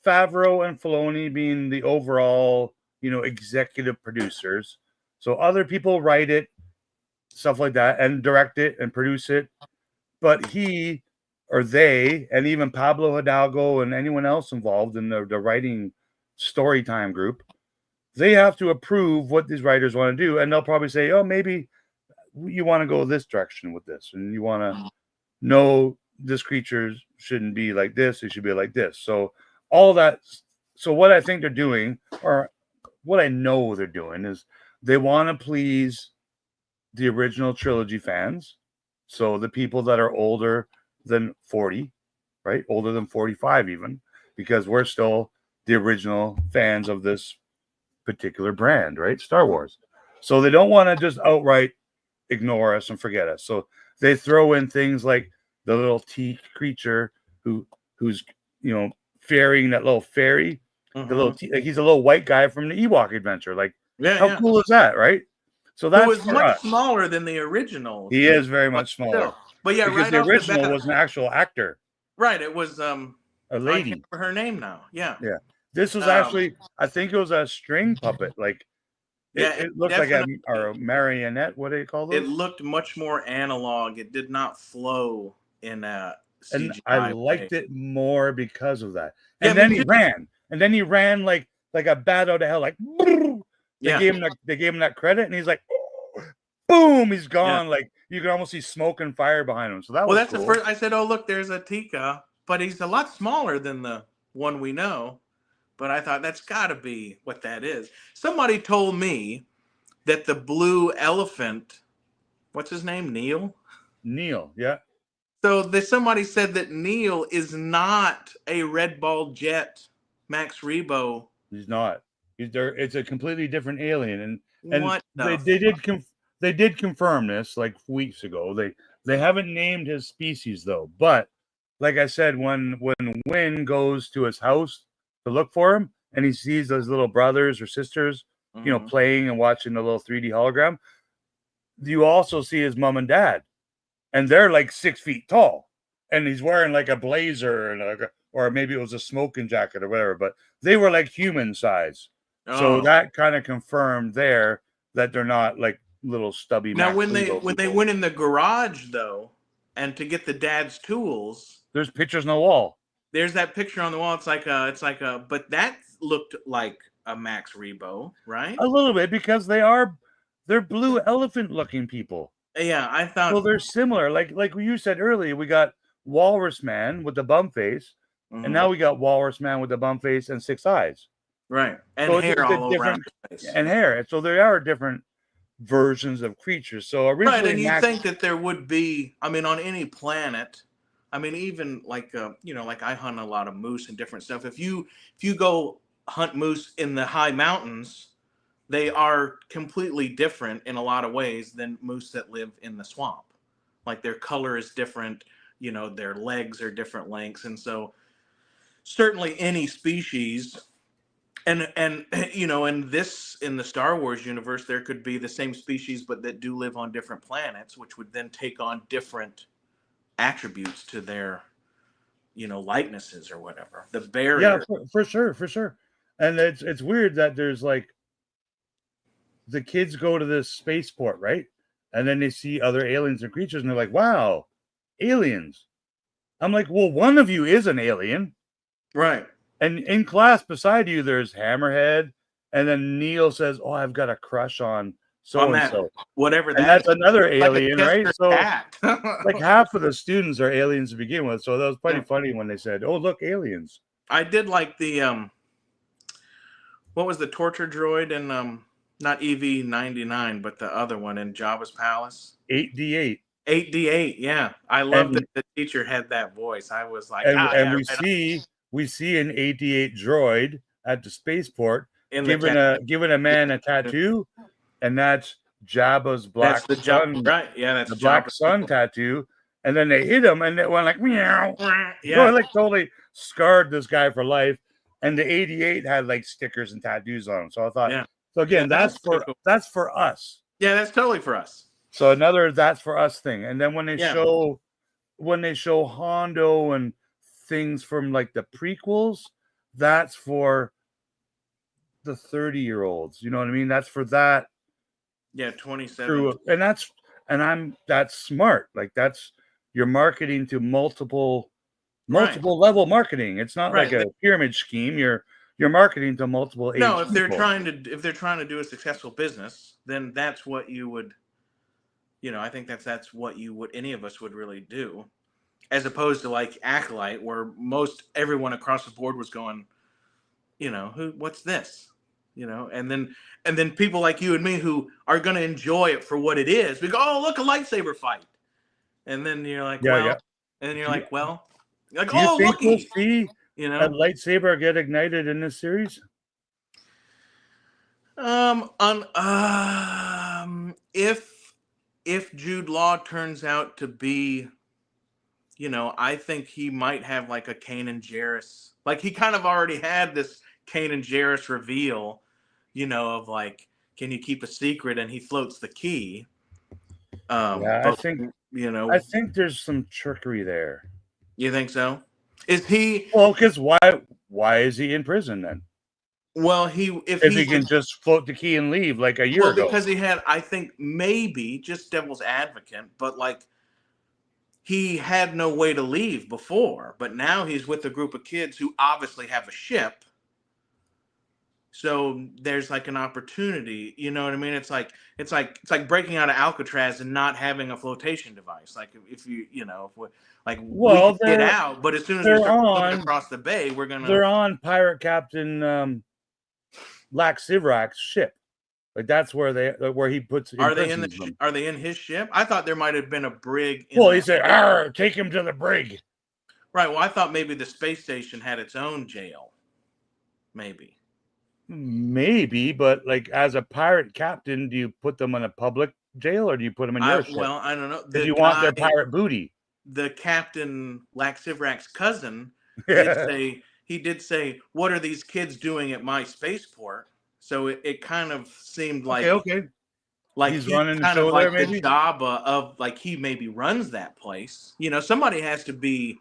Favreau and Filoni being the overall, executive producers, so other people write it, stuff like that, and direct it and produce it. But he or they, and even Pablo Hidalgo and anyone else involved in the writing story time group, they have to approve what these writers want to do. And they'll probably say, oh, maybe you want to go this direction with this. And you want to know this creature shouldn't be like this. It should be like this. So all that. So what I think they're doing, or what I know they're doing, is they want to please the original trilogy fans. So the people that are older than 40, right? Older than 45 even, because we're still the original fans of this particular brand, right? Star Wars. So they don't want to just outright ignore us and forget us. So they throw in things like the little teak creature who's ferrying that little ferry. The little he's a little white guy from the Ewok adventure. Like, how cool is that, right? So that was much smaller than the original. He is very much smaller. But yeah, because the original was an actual actor. Right. It was a lady. I can't remember her name now. Yeah. This was actually, I think it was a string puppet. Like, it looked like a marionette. What do you call those? It looked much more analog. It did not flow in a CGI and I liked it more because of that. And then he ran. And then he ran like a bat out of hell. Like, they gave him that credit, and he's like, boom, he's gone. Yeah. Like, you can almost see smoke and fire behind him. So that was that's cool. the first. I said, oh, look, there's a Tika, but he's a lot smaller than the one we know. But I thought that's got to be what that is. Somebody told me that the blue elephant, what's his name? Neil? Neil, yeah. So somebody said that Neil is not a Red Ball Jet Max Rebo. He's not. It's a completely different alien. And what they did confirm this like weeks ago. They haven't named his species though. But like I said, when Wynn goes to his house to look for him, and he sees those little brothers or sisters, playing and watching the little 3D hologram, you also see his mom and dad, and they're like 6 feet tall, and he's wearing like a blazer and or maybe it was a smoking jacket or whatever, but they were like human size. So that kind of confirmed there that they're not like little stubby. Now, when they went in the garage though, and to get the dad's tools, there's pictures on the wall. There's that picture on the wall. It's like a, but that looked like a Max Rebo, right? A little bit, because they're blue elephant looking people. Yeah, I thought. Well, they're similar. Like you said earlier, we got Walrus Man with the bum face, and now we got Walrus Man with the bum face and 6 eyes. Right, and so hair all around his face. And hair. So there are different versions of creatures. So originally, right, and you think that there would be, I mean, on any planet. I mean, even like like I hunt a lot of moose and different stuff. If you go hunt moose in the high mountains, they are completely different in a lot of ways than moose that live in the swamp. Like their color is different, their legs are different lengths, and so certainly any species, and in the Star Wars universe, there could be the same species but that do live on different planets, which would then take on different attributes to their likenesses or whatever. The barrier. Yeah, for sure. And it's weird that there's like the kids go to this spaceport, right? And then they see other aliens and creatures, and they're like, wow, aliens. I'm like, well, one of you is an alien. Right. And in class beside you, there's Hammerhead, and then Neil says, oh, I've got a crush on so-and-so. Whatever that and that's another alien, like right? So like half of the students are aliens to begin with. So that was pretty funny when they said, oh, look, aliens. I did like the what was the torture droid in not EV-99, but the other one in Jabba's palace? 8D8. 8D8, yeah. I loved that the teacher had that voice. I was like, we see an 8D8 droid at the spaceport giving a man a tattoo, and that's Jabba's black That's the sun, right? Yeah, that's the black Jabba's sun tattoo. And then they hit him, and it went like meow. Yeah, So it like totally scarred this guy for life. And the 88 had like stickers and tattoos on them. So I thought, yeah. so again, Yeah, that's for us. Yeah, that's totally for us. So another that's for us thing. And then when they Yeah. show Hondo and things from like the prequels, that's for the 30-year-olds. You know what I mean? That's for that. Yeah, 27. Crew. And that's smart. Like you're marketing to multiple level marketing. It's not like a pyramid scheme. You're marketing to multiple age No, if they're people. trying to do a successful business, then that's what you would, I think that's what any of us would really do, as opposed to like Acolyte, where everyone across the board was going, what's this, and then people like you and me who are going to enjoy it for what it is. We go, oh, look, a lightsaber fight, and then you're like, and then you're like, well, like, do you think looky, we'll see a lightsaber get ignited in this series? If Jude Law turns out to be, I think he might have like a Kanan Jarrus. Like he kind of already had this Kanan Jarrus reveal, of like, can you keep a secret? And he floats the key. I think there's some trickery there. You think so? Is he? Well, because why is he in prison then? Well, if he can just float the key and leave like a year ago. Because he had, I think maybe just devil's advocate, but like he had no way to leave before, but now he's with a group of kids who obviously have a ship. So there's like an opportunity, you know what I mean? It's like breaking out of Alcatraz and not having a flotation device. Like if we can get out, but as soon as we start floating across the bay, they're on Pirate Captain Lax Sivrak's ship. Like that's where he puts. Are they in his ship? I thought there might have been a brig. He said, "Take him to the brig." Right. Well, I thought maybe the space station had its own jail. Maybe, but like as a pirate captain, do you put them in a public jail or do you put them in your ship? Well, I don't know. Because you want their pirate booty. The Captain Lax Sivrak's cousin did say, "What are these kids doing at my spaceport?" So it kind of seemed like like he's running kind of like the Jabba of like he maybe runs that place. Somebody has to be,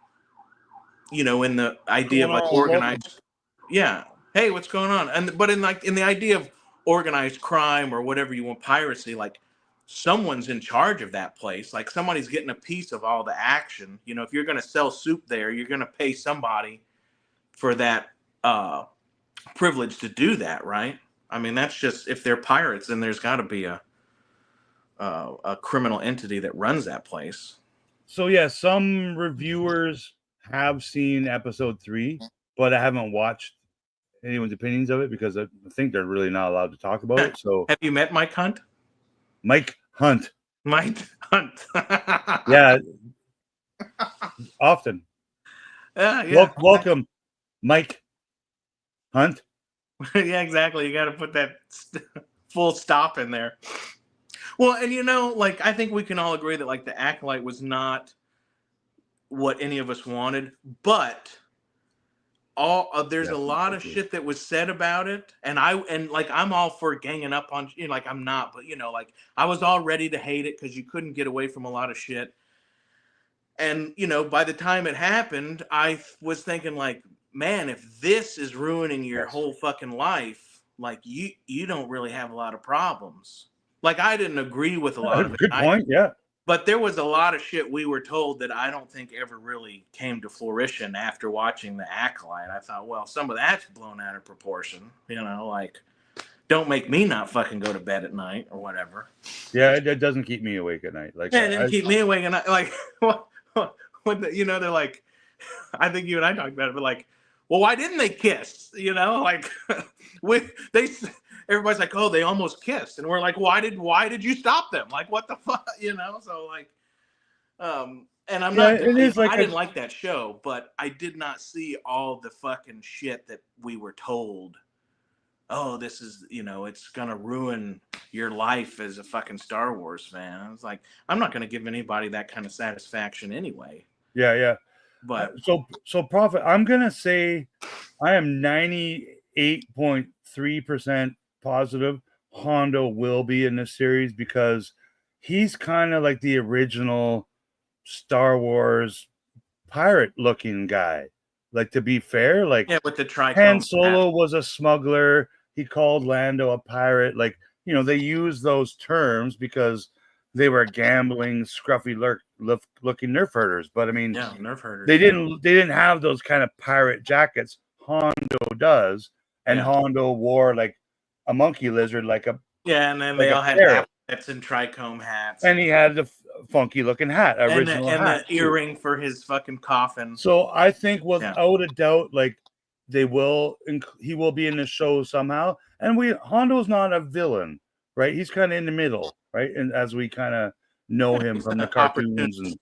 in the idea of like organized. Yeah. Hey, what's going on? But in the idea of organized crime or whatever you want, piracy, like someone's in charge of that place. Like somebody's getting a piece of all the action. If you're going to sell soup there, you're going to pay somebody for that privilege to do that, right? I mean, that's just, if they're pirates, then there's got to be a criminal entity that runs that place. So yeah, some reviewers have seen episode 3, but I haven't watched anyone's opinions of it because I think they're really not allowed to talk about it. So have you met Mike Hunt? Mike Hunt. Yeah. Often. Yeah. Welcome, Mike Hunt. Yeah, exactly. You got to put that full stop in there. Well, and like I think we can all agree that like the Acolyte was not what any of us wanted, but there's a lot of shit that was said about it, and I'm all for ganging up on like I'm not, but like I was all ready to hate it because you couldn't get away from a lot of shit, and by the time it happened, I was thinking like, man, if this is ruining your whole fucking life, like you don't really have a lot of problems. Like I didn't agree with a lot of it. Good point, yeah. But there was a lot of shit we were told that I don't think ever really came to fruition after watching The Acolyte. I thought, well, some of that's blown out of proportion. Like, don't make me not fucking go to bed at night or whatever. Yeah, it doesn't keep me awake at night. Like, it didn't keep me awake at night. Like, they're like, I think you and I talked about it, but like, well, why didn't they kiss? Like, everybody's like, oh, they almost kissed, and we're like, why did you stop them? Like, what the fuck, So like, and I'm not. I didn't like that show, but I did not see all the fucking shit that we were told oh, this is, it's gonna ruin your life as a fucking Star Wars fan. I was like, I'm not gonna give anybody that kind of satisfaction anyway. Yeah. But So Prophet, I'm gonna say I am 98.3% positive Hondo will be in this series because he's kind of like the original Star Wars pirate looking guy. Like, to be fair, like, yeah, with the trichome Han Solo was a smuggler. He called Lando a pirate. Like, they use those terms because they were gambling, scruffy looking nerf herders. But I mean, yeah, nerf herders. They didn't have those kind of pirate jackets. Hondo does, and Hondo wore like a monkey lizard, like a and then like they all had hats and trichome hats, and he had the funky looking hat, original and hat, the earring for his fucking coffin. So I think without a doubt, like he will be in the show somehow. And Hondo's not a villain, right? He's kind of in the middle, right? And as we kind of know him from the cartoons, and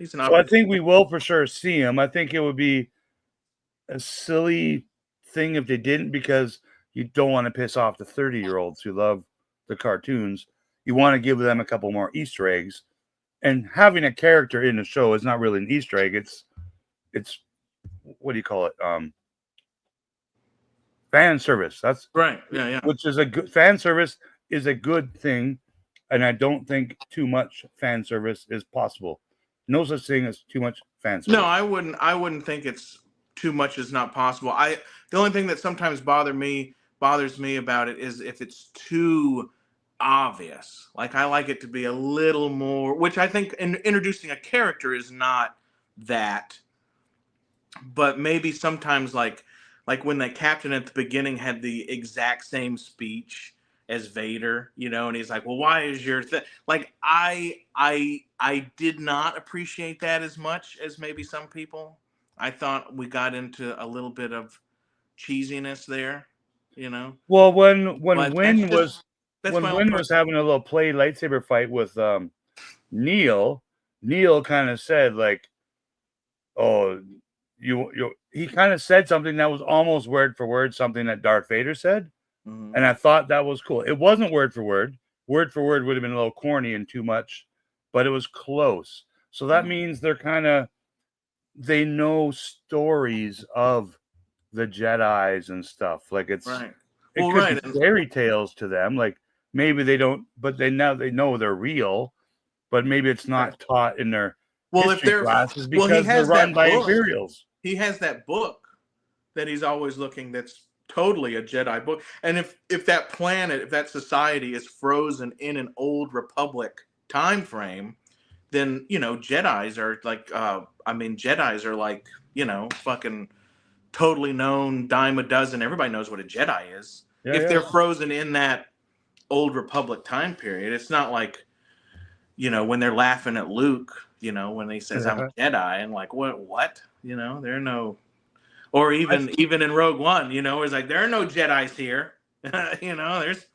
so I think we will for sure see him. I think it would be a silly thing if they didn't, because you don't want to piss off the 30-year-olds who love the cartoons. You want to give them a couple more Easter eggs, and having a character in the show is not really an Easter egg. It's what do you call it? Fan service. That's right. Yeah. Which is a good fan service is a good thing, and I don't think too much fan service is possible. No such thing as too much fan service. No, I wouldn't think it's too much is not possible. The only thing that sometimes bothers me about it is if it's too obvious. Like, I like it to be a little more, which I think introducing a character is not that, but maybe sometimes like when the captain at the beginning had the exact same speech as Vader, and he's like, well, why is your like, I did not appreciate that as much as maybe some people. I thought we got into a little bit of cheesiness there, Well, when Wynn was having a little play lightsaber fight with Neil kind of said like, oh, he kind of said something that was almost word for word something that Darth Vader said. Mm-hmm. And I thought that was cool. It wasn't word for word. Word for word would have been a little corny and too much, but it was close. So that means they know stories of the Jedis and stuff. Like it could be fairy tales to them. Like maybe they don't, but they know they're real, but maybe it's not taught in their history classes because they're run by Imperials. He has that book that he's always looking that's totally a Jedi book. And if that planet, if that society is frozen in an old Republic time frame, then Jedis are like Jedis are like, fucking totally known, dime a dozen. Everybody knows what a Jedi is. If they're frozen in that old Republic time period, it's not like when they're laughing at Luke, when he says I'm a Jedi, and like what there are no. Or even in Rogue One, it's like there are no Jedis here. There's.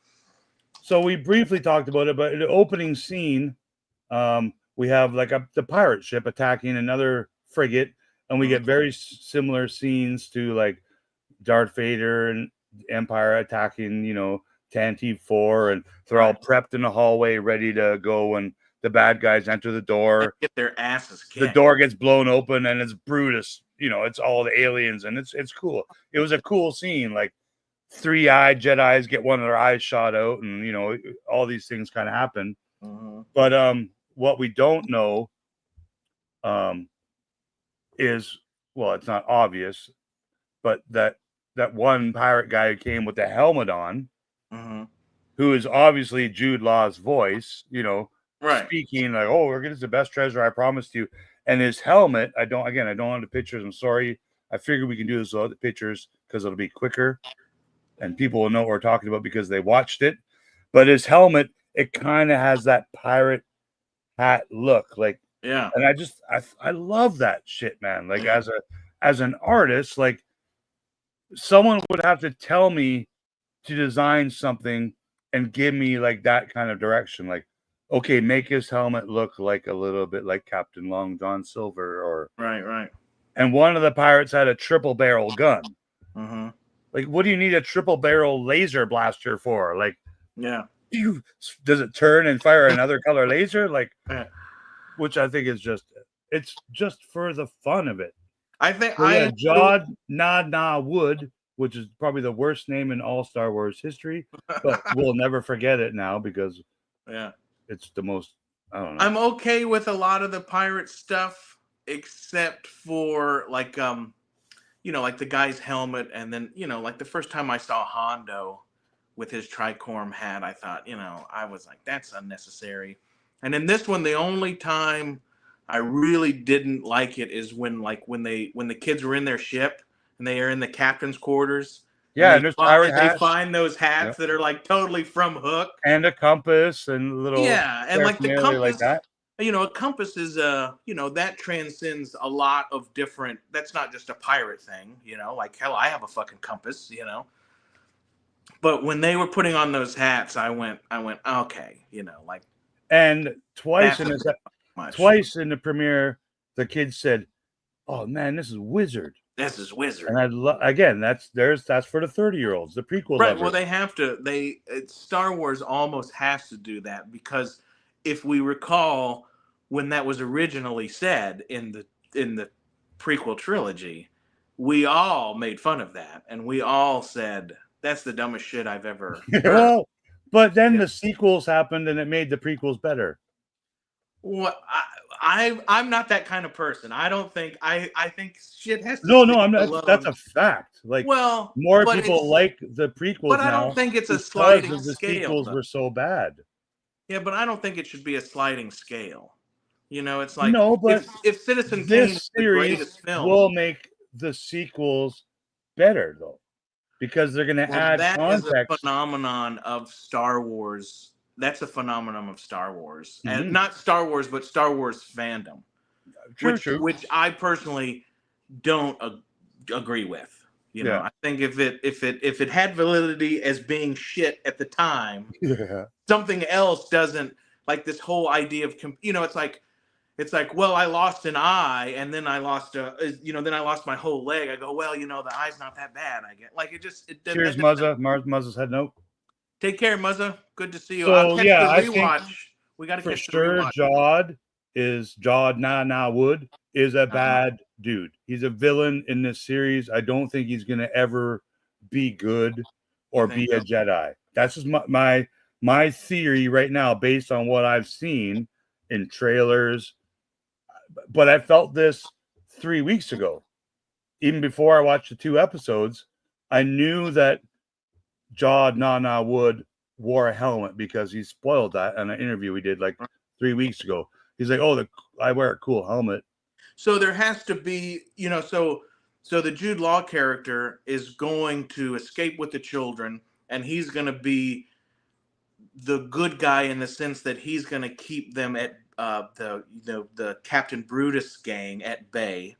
So we briefly talked about it, but in the opening scene, we have like the pirate ship attacking another frigate, and we get very similar scenes to like Darth Vader and Empire attacking, Tantive 4, and they're all prepped in the hallway, ready to go, and the bad guys enter the door. Get their asses kicked. The door gets blown open, and it's Brutus. It's all the aliens, and it's cool. It was a cool scene. Like 3-eyed Jedis get one of their eyes shot out, and all these things kind of happen. Mm-hmm. But what we don't know is, well, it's not obvious, but that one pirate guy who came with the helmet on, who is obviously Jude Law's voice, speaking like, oh, we're getting the best treasure I promised you. And his helmet, I don't have the pictures. I'm sorry. I figured we can do this without the pictures because it'll be quicker and people will know what we're talking about because they watched it. But his helmet, it kind of has that pirate hat look. Like, and I love that shit, man. Like as an artist, like someone would have to tell me to design something and give me like that kind of direction. Like, okay, make his helmet look like a little bit like Captain Long John Silver, or right. And one of the pirates had a triple barrel gun, Like, what do you need a triple barrel laser blaster for? Like, Yeah. Does it turn and fire another color laser? Like, Yeah. which I think is it's just for the fun of it. I think So, yeah, Jod Na Wood, which is probably the worst name in all Star Wars history, but we'll never forget it now because it's the most. I don't know. I'm okay with a lot of the pirate stuff, except for like like the guy's helmet, and then like the first time I saw Hondo with his tricorn hat, I thought I was like, that's unnecessary. And in this one, the only time I really didn't like it is when the kids were in their ship and they are in the captain's quarters. Yeah, and there's pirate hats. They find those hats that are like totally from Hook, and a compass and a little and like the compass, like that. A compass is that transcends a lot of different. That's not just a pirate thing, Like hell, I have a fucking compass, But when they were putting on those hats, I went, okay, like. And twice in the premiere, the kids said, "Oh man, this is Wizard." This is Wizard. And again, that's for the 30-year-olds, the prequel right. lovers. Well, they have to. Star Wars almost has to do that because if we recall when that was originally said in the prequel trilogy, we all made fun of that, and we all said that's the dumbest shit I've ever heard. Well, but then the sequels happened, and it made the prequels better. Well, I'm not that kind of person. I don't think I think shit has to. No, I'm not. That's a fact. Like, more people like the prequels but now. I don't think it's a sliding the scale. Sequels were so bad. Yeah, but I don't think it should be a sliding scale. It's like no, but if Citizen Kane is the greatest film, will make the sequels better though, because they're going to add context. That is a phenomenon of Star Wars. That's a phenomenon of Star Wars, and not Star Wars, but Star Wars fandom, which I personally don't agree with. I think if it had validity as being shit at the time, something else doesn't. Like this whole idea of it's like, well, I lost an eye and then I lost then I lost my whole leg. I go, well, the eye's not that bad. I get like it. Cheers, Muzza. Muzza's head note. Take care, Muzza. Good to see you. So, I'll catch the rewatch. I think we got to catch the sure. rewatch. Jod Na Wood is a bad dude. He's a villain in this series. I don't think he's going to ever be good or be a Jedi. That's just my theory right now, based on what I've seen in trailers. But I felt this 3 weeks ago. Even before I watched the 2 episodes, I knew that Jod Na Wood wore a helmet because he spoiled that in an interview we did like 3 weeks ago. He's like, "Oh, I wear a cool helmet." So there has to be, so the Jude Law character is going to escape with the children, and he's going to be the good guy in the sense that he's going to keep them at the Captain Brutus gang at bay.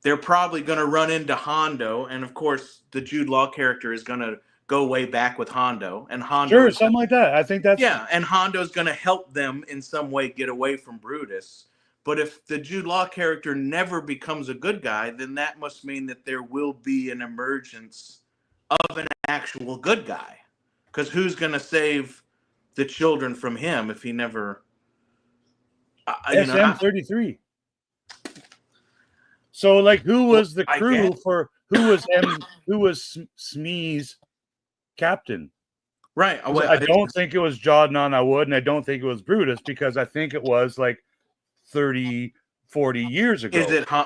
They're probably going to run into Hondo, and of course, the Jude Law character is going to go way back with Hondo, and Hondo something like that. I think that's and Hondo's going to help them in some way get away from Brutus. But if the Jude Law character never becomes a good guy, then that must mean that there will be an emergence of an actual good guy. Because who's going to save the children from him if he never? SM-33. So, like, who was the crew for? Who was Smee's captain? Right. I don't think it was Jod Na Wood, and I don't think it was Brutus, because I think it was like 30, 40 years ago.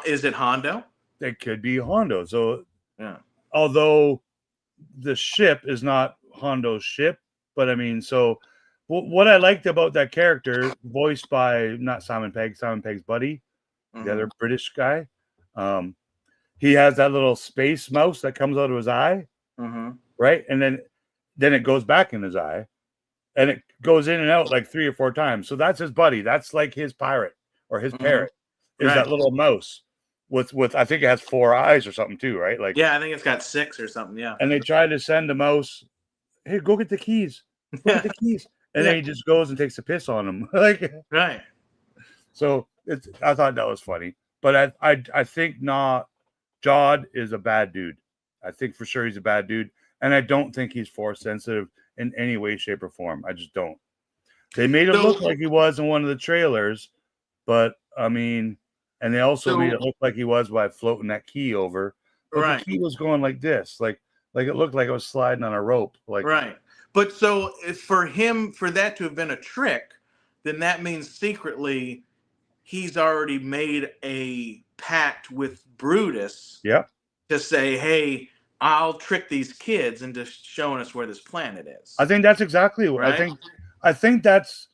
Is it Hondo? It could be Hondo. So, although the ship is not Hondo's ship, but I mean, so what I liked about that character, voiced by not Simon Pegg, Simon Pegg's buddy, the other British guy, he has that little space mouse that comes out of his eye, right? And then it goes back in his eye, and it goes in and out like 3 or 4 times. So that's his buddy. That's like his pirate or his parrot is that little mouse with I think it has 4 eyes or something too, right? Like, yeah, I think it's got 6 or something. Yeah. And they try to send the mouse, "Hey, go get the keys. Go get the keys." And then he just goes and takes a piss on him. Like, right. So I thought that was funny. But I think not. Jod is a bad dude. I think for sure he's a bad dude, and I don't think he's force sensitive in any way, shape, or form. I just don't. They made it look like he was in one of the trailers, but I mean, and they also made it look like he was by floating that key over, but the key was going like this, like it looked like it was sliding on a rope, like right. But so for that to have been a trick, then that means secretly he's already made a pact with Brutus. Yep. To say, hey, I'll trick these kids into showing us where this planet is. I think that's exactly what I think that's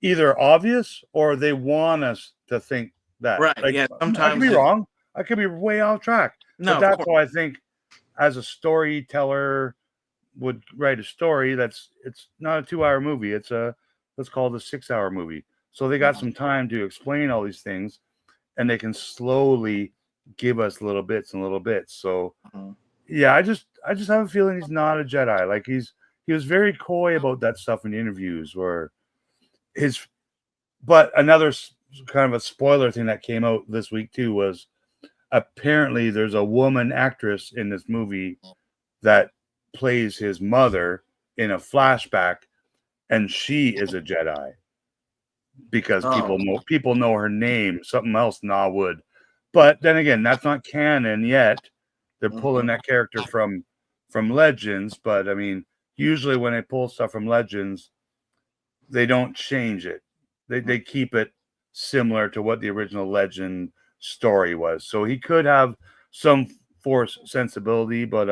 either obvious or they want us to think that. Right. Like, yeah. Sometimes I could be wrong. I could be way off track. No, but that's how I think as a storyteller would write a story it's not a 2-hour movie. It's let's call it a 6-hour movie. So they got some time to explain all these things and they can slowly give us little bits. So yeah, I just have a feeling he's not a Jedi. Like he was very coy about that stuff in the interviews where but another kind of a spoiler thing that came out this week too was apparently there's a woman actress in this movie that plays his mother in a flashback, and she is a Jedi because people know her name. Something else, Nawood. But then again, that's not canon yet. They're pulling that character from Legends, but I mean, usually when they pull stuff from Legends, they don't change it. They keep it similar to what the original Legend story was. So he could have some force sensibility, but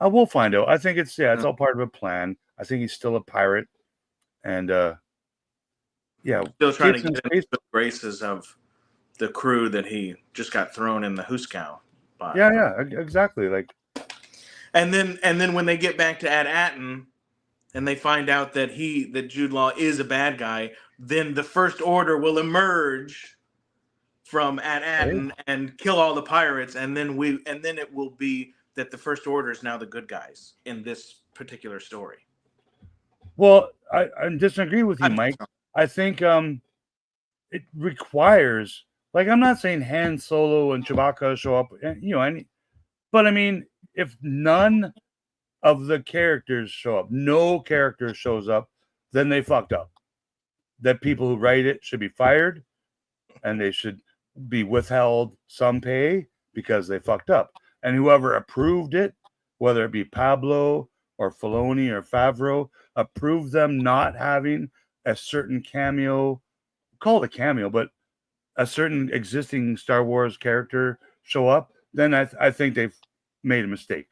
I will find out. I think it's all part of a plan. I think he's still a pirate, and still trying to get into the graces of the crew that he just got thrown in the Hooskow by. Yeah, exactly. Like, and then when they get back to At Attin, and they find out that Jude Law is a bad guy, then the First Order will emerge from At Attin and kill all the pirates, and then it will be that the First Order is now the good guys in this particular story. Well, I disagree with you, Mike. I think it requires, like, I'm not saying Han Solo and Chewbacca show up, but I mean, if none of the characters show up, no character shows up, then they fucked up. That people who write it should be fired, and they should be withheld some pay because they fucked up. And whoever approved it, whether it be Pablo or Filoni or Favreau, approved them not having a certain cameo, call it a cameo, but a certain existing Star Wars character show up, then I think they've made a mistake.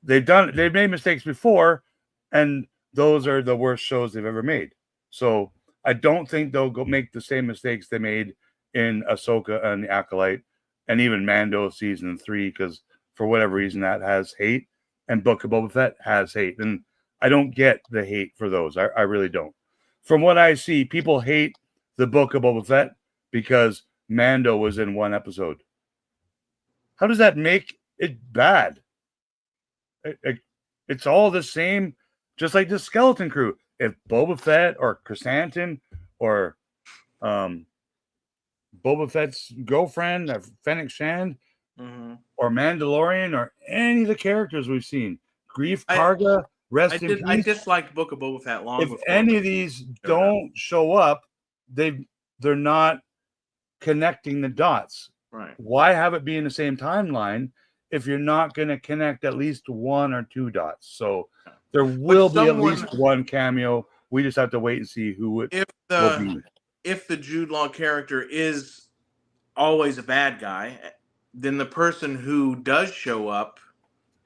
They've made mistakes before, and those are the worst shows they've ever made. So I don't think they'll go make the same mistakes they made in Ahsoka and the Acolyte, and even Mando season 3, because for whatever reason that has hate, and Book of Boba Fett has hate, and I don't get the hate for those. I really don't. From what I see, people hate the Book of Boba Fett because Mando was in one episode. How does that make it bad? It's all the same, just like the Skeleton Crew. If Boba Fett or Chrysanthemum or Boba Fett's girlfriend, or Fennec Shand, or Mandalorian, or any of the characters we've seen, Grief Karga, rest in peace. I disliked Book of Boba Fett long before. If any of these don't show up, they're not connecting the dots. Right. Why have it be in the same timeline if you're not going to connect at least one or two dots? So there will be at least one cameo. We just have to wait and see who it will be. If the Jude Law character is always a bad guy, then the person who does show up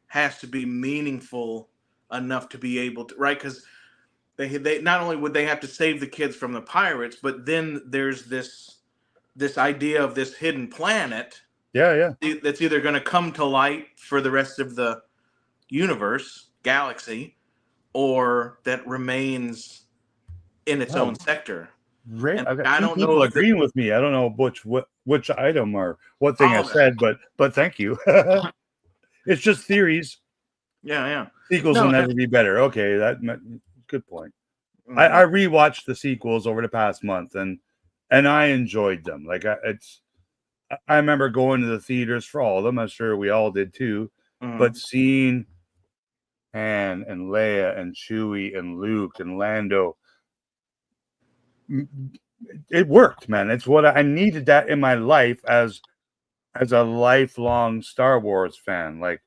has to be meaningful enough to be able to, right? Because they not only would they have to save the kids from the pirates, but then there's this idea of this hidden planet. Yeah. That's either going to come to light for the rest of the universe, galaxy, or that remains in its own sector. Right. I don't know. People agreeing with me. I don't know which item or what thing I said, but thank you. It's just theories. Yeah. Sequels will never be better. Okay, good point. Mm-hmm. I rewatched the sequels over the past month, and I enjoyed them. Like I remember going to the theaters for all of them. I'm sure we all did too. Mhm. But seeing Han and Leia and Chewie and Luke and Lando, it worked, man. It's what I needed that in my life as a lifelong Star Wars fan. Like,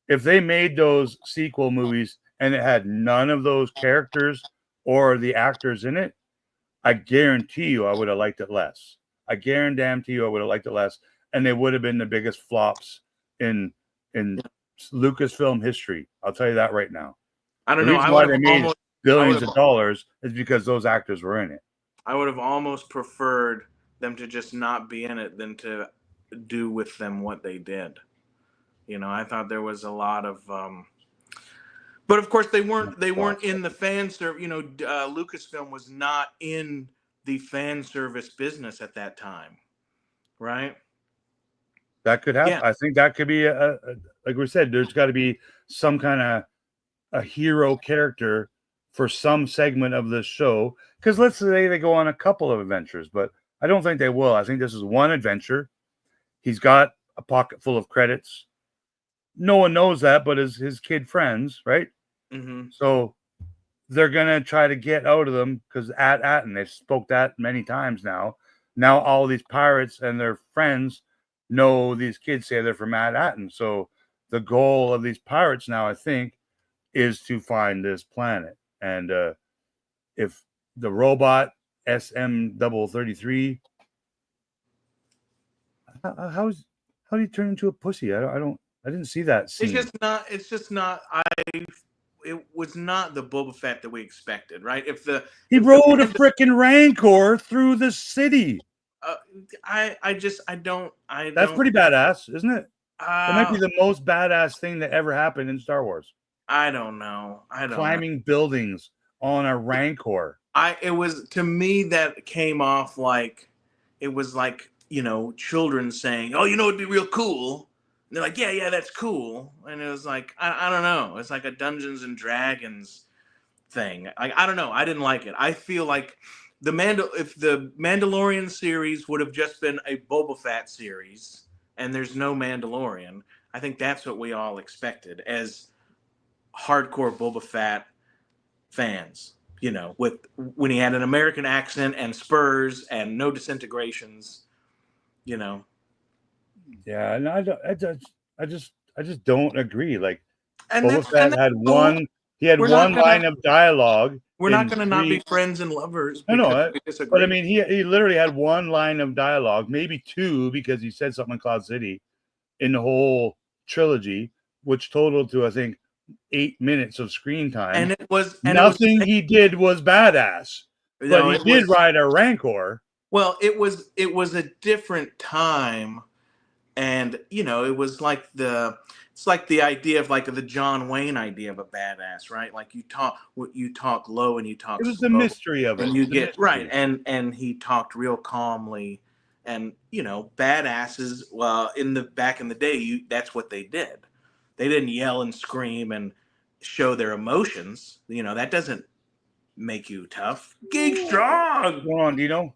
if they made those sequel movies and it had none of those characters or the actors in it, I guarantee you I would have liked it less. I guarantee you I would have liked it less, and they would have been the biggest flops in Lucasfilm history. I'll tell you that right now. I don't The know. reason I why would they have made almost, billions of dollars is because those actors were in it. I would have almost preferred them to just not be in it than to do with them what they did. You know, I thought there was a lot of, but of course they weren't in the fan service. You know, Lucasfilm was not in the fan service business at that time, right? That could happen. Yeah. I think that could be like we said, there's got to be some kind of a hero character for some segment of this show. Because let's say they go on a couple of adventures, but I don't think they will. I think this is one adventure. He's got a pocket full of credits. No one knows that, but his kid friends, right? Mm-hmm. So they're gonna try to get out of them because At Attin, they've spoke that many times now. Now all these pirates and their friends know these kids say they're from At Attin. So the goal of these pirates now, I think, is to find this planet. And if the robot SM-33, how do you turn into a pussy? I didn't see that scene. It's just not. It was not the Boba Fett that we expected, right? He rode a freaking Rancor through the city. That's pretty badass, isn't it? It might be the most badass thing that ever happened in Star Wars. I don't know. Climbing buildings on a Rancor. It was, to me, that came off like it was like, you know, children saying, "Oh, you know, it'd be real cool." And they're like, "Yeah, that's cool." And it was like, I don't know. It's like a Dungeons and Dragons thing. I don't know. I didn't like it. I feel like if the Mandalorian series would have just been a Boba Fett series and there's no Mandalorian, I think that's what we all expected as hardcore Boba Fett fans. You know, when he had an American accent and spurs and no disintegrations, you know. Yeah, and I just don't agree. Like, And Boba Fett had cool. one line of dialogue. We're not going to not be friends and lovers. I know, but I mean, he literally had one line of dialogue, maybe two, because he said something in Cloud City in the whole trilogy, which totaled to, I think, 8 minutes of screen time. And it was nothing he did was badass, but he did ride a Rancor. Well, it was a different time, and you know, it was like it's like the idea of like the John Wayne idea of a badass, right? Like you talk low and you talk. It was the mystery of it, and you get right, and he talked real calmly, and you know, badasses. Well, back in the day, that's what they did. They didn't yell and scream and show their emotions. You know, that doesn't make you tough. Geek strong. What's going on, Dino?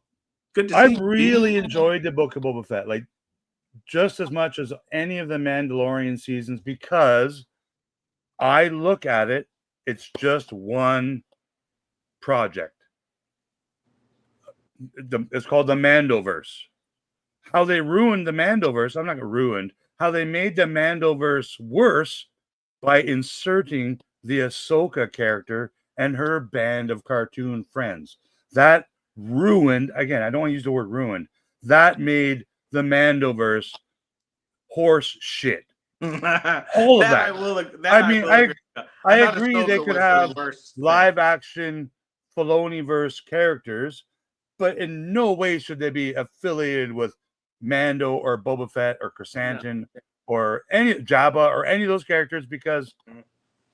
Good to see I really enjoyed the Book of Boba Fett, like just as much as any of the Mandalorian seasons, because I look at it, it's just one project. It's called the Mandoverse. How they ruined the Mandoverse, I'm not going to ruin, how they made the Mandoverse worse by inserting the Ahsoka character and her band of cartoon friends. That ruined, again, I don't want to use the word ruined, that made the Mandoverse horse shit. All of that. I agree they could have live action Filoni-verse characters, but in no way should they be affiliated with Mando or Boba Fett or Chrysanthemum or any Jabba or any of those characters, because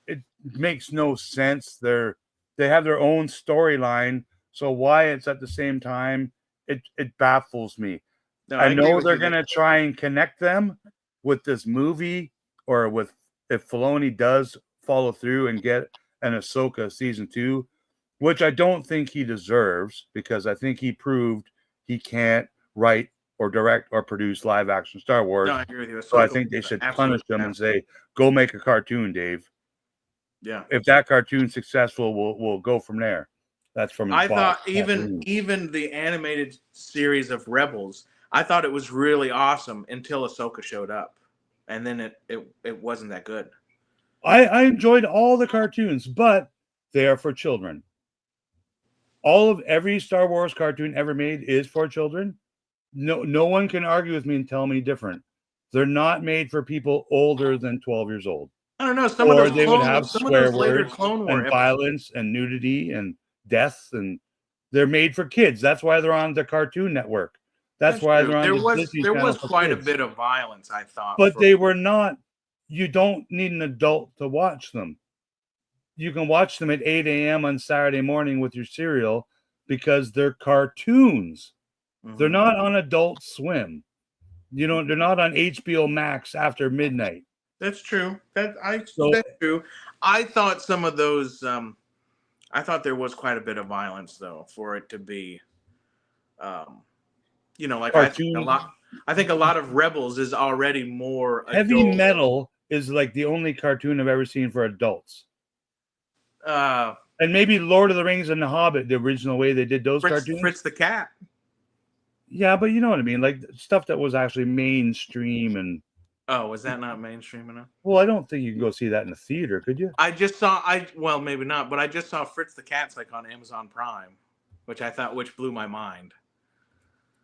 it makes no sense. They have their own storyline, so why it's at the same time, it baffles me. No, I know they're gonna try and connect them with this movie, or with, if Filoni does follow through and get an Ahsoka season 2, which I don't think he deserves, because I think he proved he can't write or direct or produce live action Star Wars. No, I agree with you. So I Ahsoka think they was should absolutely punish them and say, "Go make a cartoon, Dave." Yeah. If that cartoon's successful, we'll go from there. That's from his I boss. thought even the animated series of Rebels, I thought it was really awesome until Ahsoka showed up, and then it wasn't that good. I enjoyed all the cartoons, but they are for children. Every Star Wars cartoon ever made is for children. No one can argue with me and tell me different. They're not made for people older than 12 years old. I don't know. Or they would have some swear of those later words Clone War and episodes. violence and nudity and death, and they're made for kids. That's why they're on the Cartoon Network. That's why true. they're on the Disney there Channel was for quite a kids. bit of violence, I thought. But they were not. You don't need an adult to watch them. You can watch them at 8 a.m. on Saturday morning with your cereal because they're cartoons. They're not on Adult Swim. They're not on HBO Max after midnight. That's true. That's true. I thought some of those. I thought there was quite a bit of violence, though, for it to be. Like cartoon. I think a lot of Rebels is already more Heavy adult. Metal is like the only cartoon I've ever seen for adults. And maybe Lord of the Rings and The Hobbit, the original way they did those cartoons. Fritz the Cat. Yeah, but you know what I mean, like stuff that was actually mainstream and. Oh, was that not mainstream enough? Well, I don't think you can go see that in the theater, could you? Well, maybe not, but I just saw Fritz the Cat's like on Amazon Prime, which blew my mind.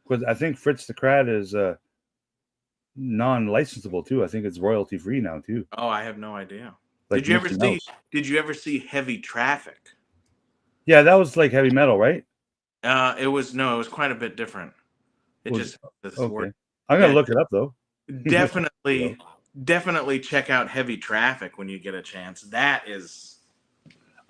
Because I think Fritz the Cat is non-licensable too. I think it's royalty free now too. Oh, I have no idea. Like Did you ever see Heavy Traffic? Yeah, that was like Heavy Metal, right? It was quite a bit different. Okay. I'm gonna look it up though. Definitely check out Heavy Traffic when you get a chance. That is.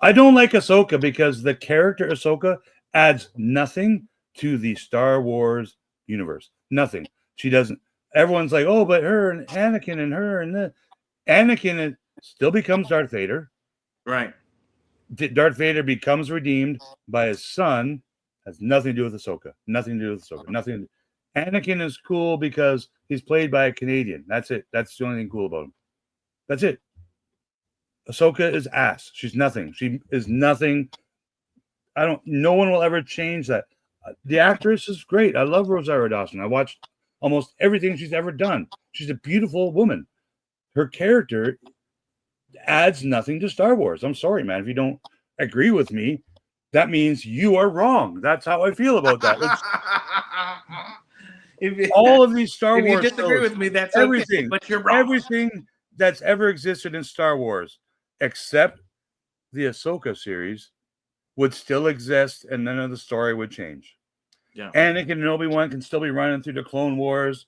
I don't like Ahsoka because the character Ahsoka adds nothing to the Star Wars universe. Nothing. She doesn't. Everyone's like, oh, but her and Anakin and her and the Anakin still becomes Darth Vader. Right. Darth Vader becomes redeemed by his son. Has nothing to do with Ahsoka. Nothing to do with Ahsoka. Nothing. Anakin is cool because he's played by a Canadian. That's it. That's the only thing cool about him. That's it. Ahsoka is ass. She's nothing. She is nothing. No one will ever change that. The actress is great. I love Rosario Dawson. I watched almost everything she's ever done. She's a beautiful woman. Her character adds nothing to Star Wars. I'm sorry, man. If you don't agree with me, that means you are wrong. That's how I feel about that. All of these Star Wars. If you disagree with me, that's everything. Okay, but you're wrong. Everything that's ever existed in Star Wars, except the Ahsoka series, would still exist, and none of the story would change. Yeah. Anakin and Obi-Wan can still be running through the Clone Wars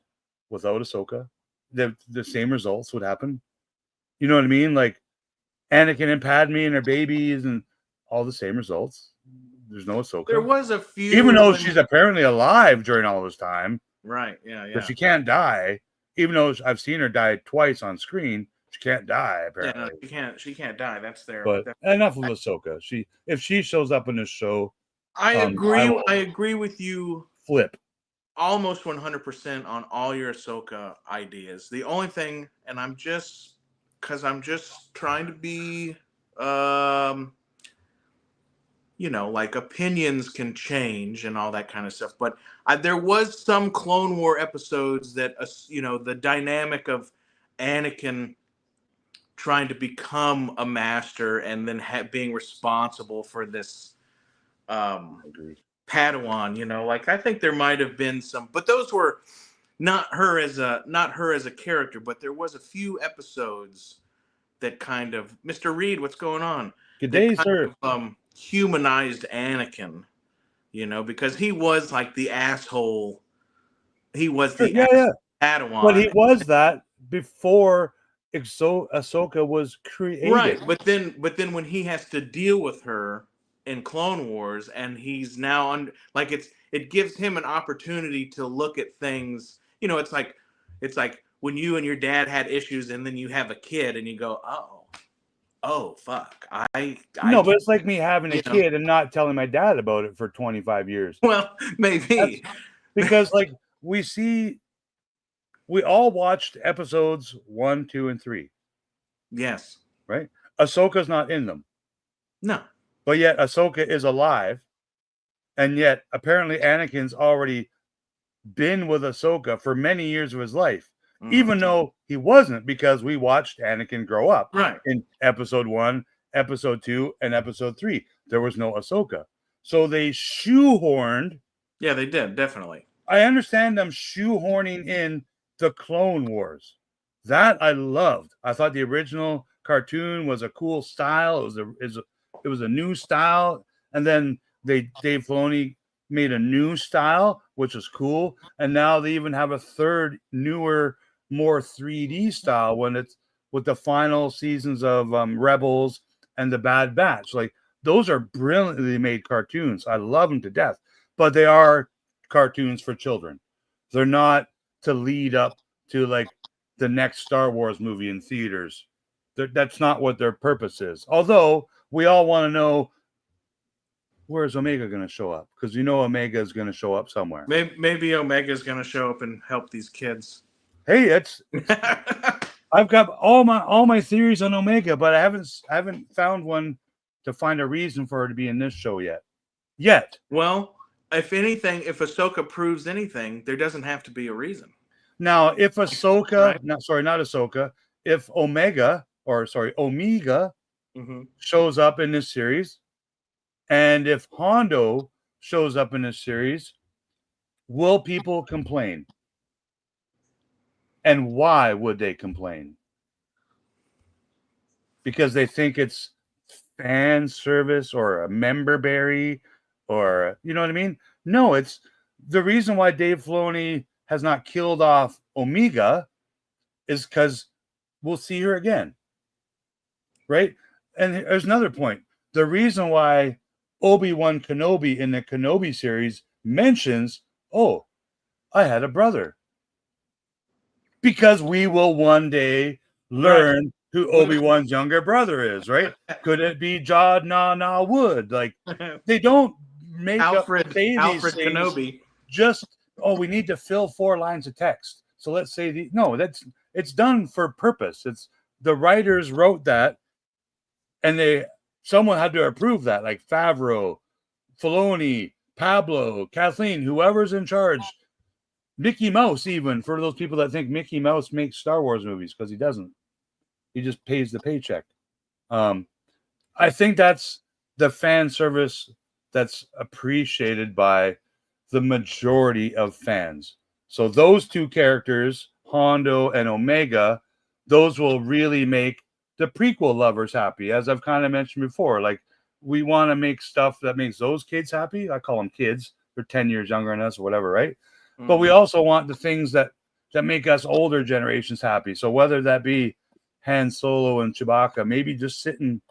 without Ahsoka. The same results would happen. You know what I mean? Like Anakin and Padme and her babies and all the same results. There's no Ahsoka. There was a few, even though she's apparently alive during all this time. Right. Yeah. But she can't die. Even though I've seen her die twice on screen, she can't die. Apparently, yeah, no, she can't die. That's there. But enough of Ahsoka. If she shows up in this show, I agree. I agree with you. Flip. Almost 100% on all your Ahsoka ideas. The only thing, and I'm just trying to be, like opinions can change and all that kind of stuff. But there was some Clone War episodes that, the dynamic of Anakin trying to become a master and then being responsible for this Padawan, I think there might have been some, but those were not her as a character, but there was a few episodes that kind of, Mr. Reed, what's going on? Good day, sir. Humanized Anakin, because he was like the asshole. He was the Padawan. But he was that before Ahsoka was created. Right, but then when he has to deal with her in Clone Wars, and he's now it gives him an opportunity to look at things. It's like when you and your dad had issues, and then you have a kid, and you go, oh, fuck. No, but it's like me having a kid and not telling my dad about it for 25 years. Well, maybe. Because we all watched episodes 1, 2, and 3. Yes. Right? Ahsoka's not in them. No. But yet Ahsoka is alive. And yet apparently Anakin's already been with Ahsoka for many years of his life. Even though he wasn't, because we watched Anakin grow up. Right. In episode 1, episode 2, and episode 3. There was no Ahsoka. So they shoehorned. Yeah, they did, definitely. I understand them shoehorning in the Clone Wars. That I loved. I thought the original cartoon was a cool style. It was a new style. And then Dave Filoni made a new style, which was cool. And now they even have a third, newer, more 3D style when it's with the final seasons of Rebels and the Bad Batch. Like, those are brilliantly made cartoons. I love them to death, but they are cartoons for children. They're not to lead up to like the next Star Wars movie in theaters. That's not what their purpose is. Although we all want to know, where's Omega going to show up? Because you know Omega is going to show up somewhere. Maybe Omega is going to show up and help these kids. Hey, I've got all my theories on Omega, but I haven't found one to find a reason for her to be in this show yet. Well, if anything, if Ahsoka proves anything, there doesn't have to be a reason. Now, if Ahsoka, Right. not Ahsoka, if Omega shows up in this series, and if Hondo shows up in this series, will people complain? And why would they complain? Because they think it's fan service or a member berry, or you know what I mean? No, it's the reason why Dave Filoni has not killed off Omega is because we'll see her again. Right? And there's another point. The reason why Obi-Wan Kenobi in the Kenobi series mentions, oh, I had a brother. Because we will one day learn who Obi-Wan's younger brother is, right? Could it be Jod Na Wood? Like, they don't make Alfred these things Kenobi. Just, we need to fill 4 lines of text. So let's say it's done for purpose. It's the writers wrote that, and someone had to approve that, like Favreau, Filoni, Pablo, Kathleen, whoever's in charge. Mickey Mouse, even, for those people that think Mickey Mouse makes Star Wars movies, because he doesn't. He just pays the paycheck. I think that's the fan service that's appreciated by the majority of fans. So those 2 characters, Hondo and Omega, those will really make the prequel lovers happy, as I've kind of mentioned before. Like, we want to make stuff that makes those kids happy. I call them kids. They're 10 years younger than us or whatever, right? But we also want the things that make us older generations happy. So whether that be Han Solo and Chewbacca, maybe just sitting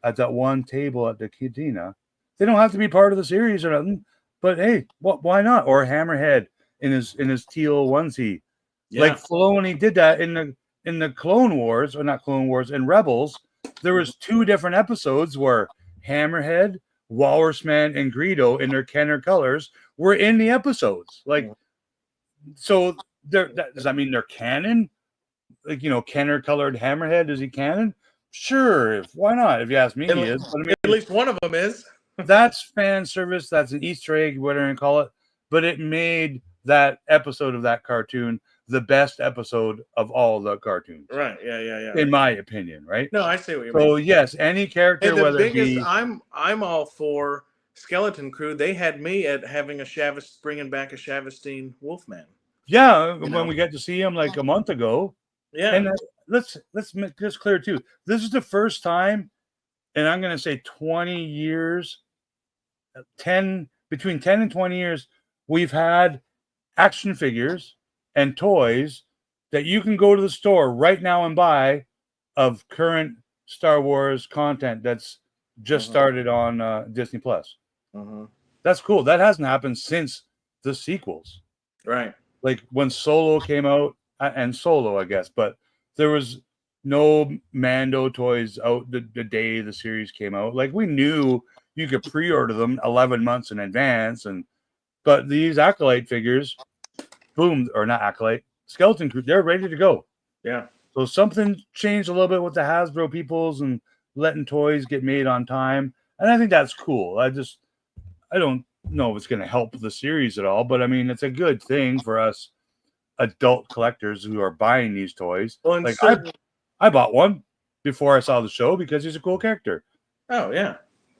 at that one table at the cantina, they don't have to be part of the series or nothing. But hey, why not? Or Hammerhead in his teal onesie, like Filoni did that in the Clone Wars, or not Clone Wars, in Rebels. There was 2 different episodes where Hammerhead, Walrus Man, and Greedo in their Kenner colors were in the episodes. Like. So does that mean they're canon? Like, Kenner colored Hammerhead, is he canon? Sure, why not? If you ask me, he is. But I mean, at least one of them is. That's fan service. That's an Easter egg, whatever you call it. But it made that episode of that cartoon the best episode of all the cartoons. Right? Yeah. In my opinion, right? No, I see what you mean. So yes, any character, And the whether biggest, it be, I'm all for Skeleton Crew. They had me at having bringing back a Shavastine Wolfman. Yeah, when we got to see him like a month ago. Yeah. And let's make this clear too. This is the first time, and I'm going to say 20 years, between 10 and 20 years, we've had action figures and toys that you can go to the store right now and buy of current Star Wars content that's just started on Disney Plus. That's cool. That hasn't happened since the sequels. Right. Like when Solo came out, and Solo, I guess, but there was no Mando toys out the day the series came out. Like, we knew you could pre-order them 11 months in advance, but these Acolyte figures, boom, or not Acolyte, Skeleton Crew, they're ready to go. Yeah. So something changed a little bit with the Hasbro peoples and letting toys get made on time. And I think that's cool. I don't know if it's going to help the series at all, but I mean, it's a good thing for us adult collectors who are buying these toys. Well, like I bought one before I saw the show because he's a cool character. Oh, yeah.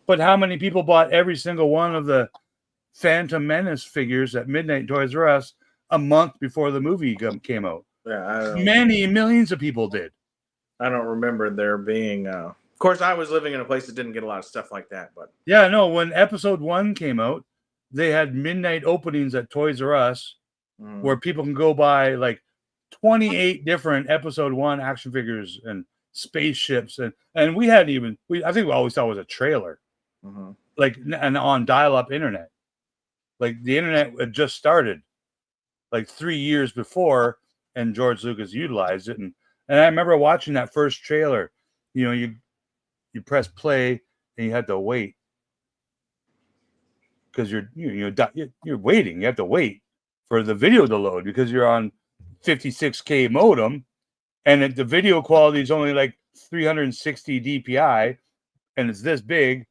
But how many people bought every single one of the Phantom Menace figures at Midnight Toys R Us a month before the movie came out? Yeah, many millions of people did. I don't remember there being. Of course, I was living in a place that didn't get a lot of stuff like that. But yeah, no. When Episode 1 came out, they had midnight openings at Toys R Us where people can go buy like 28 different Episode 1 action figures and spaceships, and we hadn't even. I think we always thought it was a trailer, like and on dial-up internet. Like the internet had just started, like 3 years before. And George Lucas utilized it, and I remember watching that first trailer. You know, you press play and you had to wait because you're waiting. You have to wait for the video to load because you're on 56K modem, and the video quality is only like 360 DPI, and it's this big,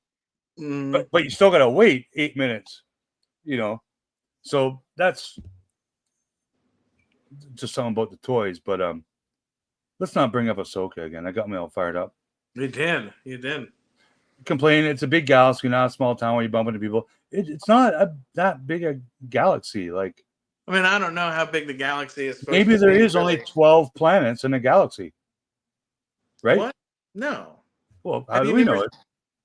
but you still gotta wait 8 minutes. You know, so that's just something about the toys, but let's not bring up Ahsoka again. That got me all fired up. You did. Complaining it's a big galaxy, not a small town where you bump into people. It's not that big a galaxy. Like, I mean, I don't know how big the galaxy is. Maybe there is only 12 planets in a galaxy, right? What? No. Well, how do we know it?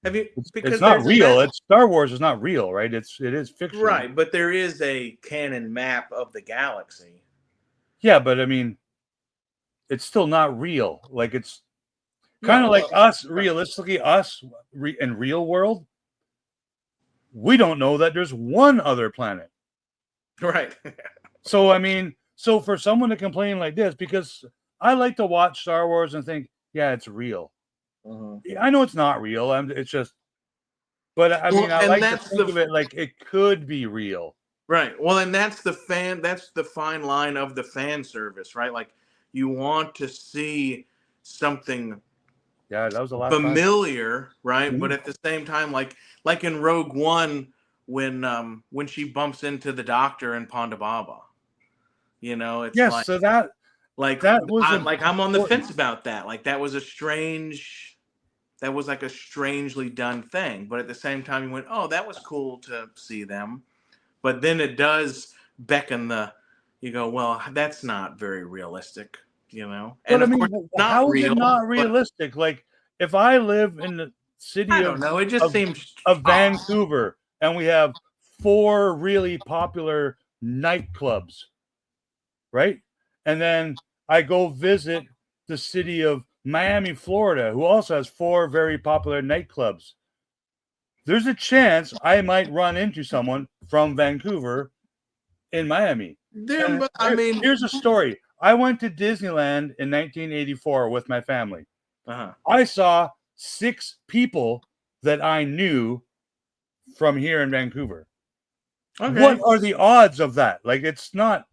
Have you? It's not real. It's Star Wars is not real, right? It is fiction, right? But there is a canon map of the galaxy. Yeah, but I mean, it's still not real. Like it's kind of like us, realistically, in real world. We don't know that there's one other planet. Right. So, I mean, for someone to complain like this, because I like to watch Star Wars and think, yeah, it's real. I know it's not real. It's just, but I mean, I like to think of it like it could be real. Right. Well, and that's the fine line of the fan service, right? Like you want to see something that was a lot familiar, right? But at the same time, like in Rogue One, when she bumps into the Doctor in Ponda Baba, you know, it's so that was like I'm on the fence about that. Like that was like a strangely done thing, but at the same time, you went, oh, that was cool to see them. But then it does beckon you go, well, that's not very realistic, you know? And but I mean, how is it not realistic? Like, if I live in the city of Vancouver and we have 4 really popular nightclubs, right? And then I go visit the city of Miami, Florida, who also has 4 very popular nightclubs. There's a chance I might run into someone from Vancouver in Miami. Here's a story. I went to Disneyland in 1984 with my family. I saw 6 people that I knew from here in Vancouver. Okay. What are the odds of that? Like, it's not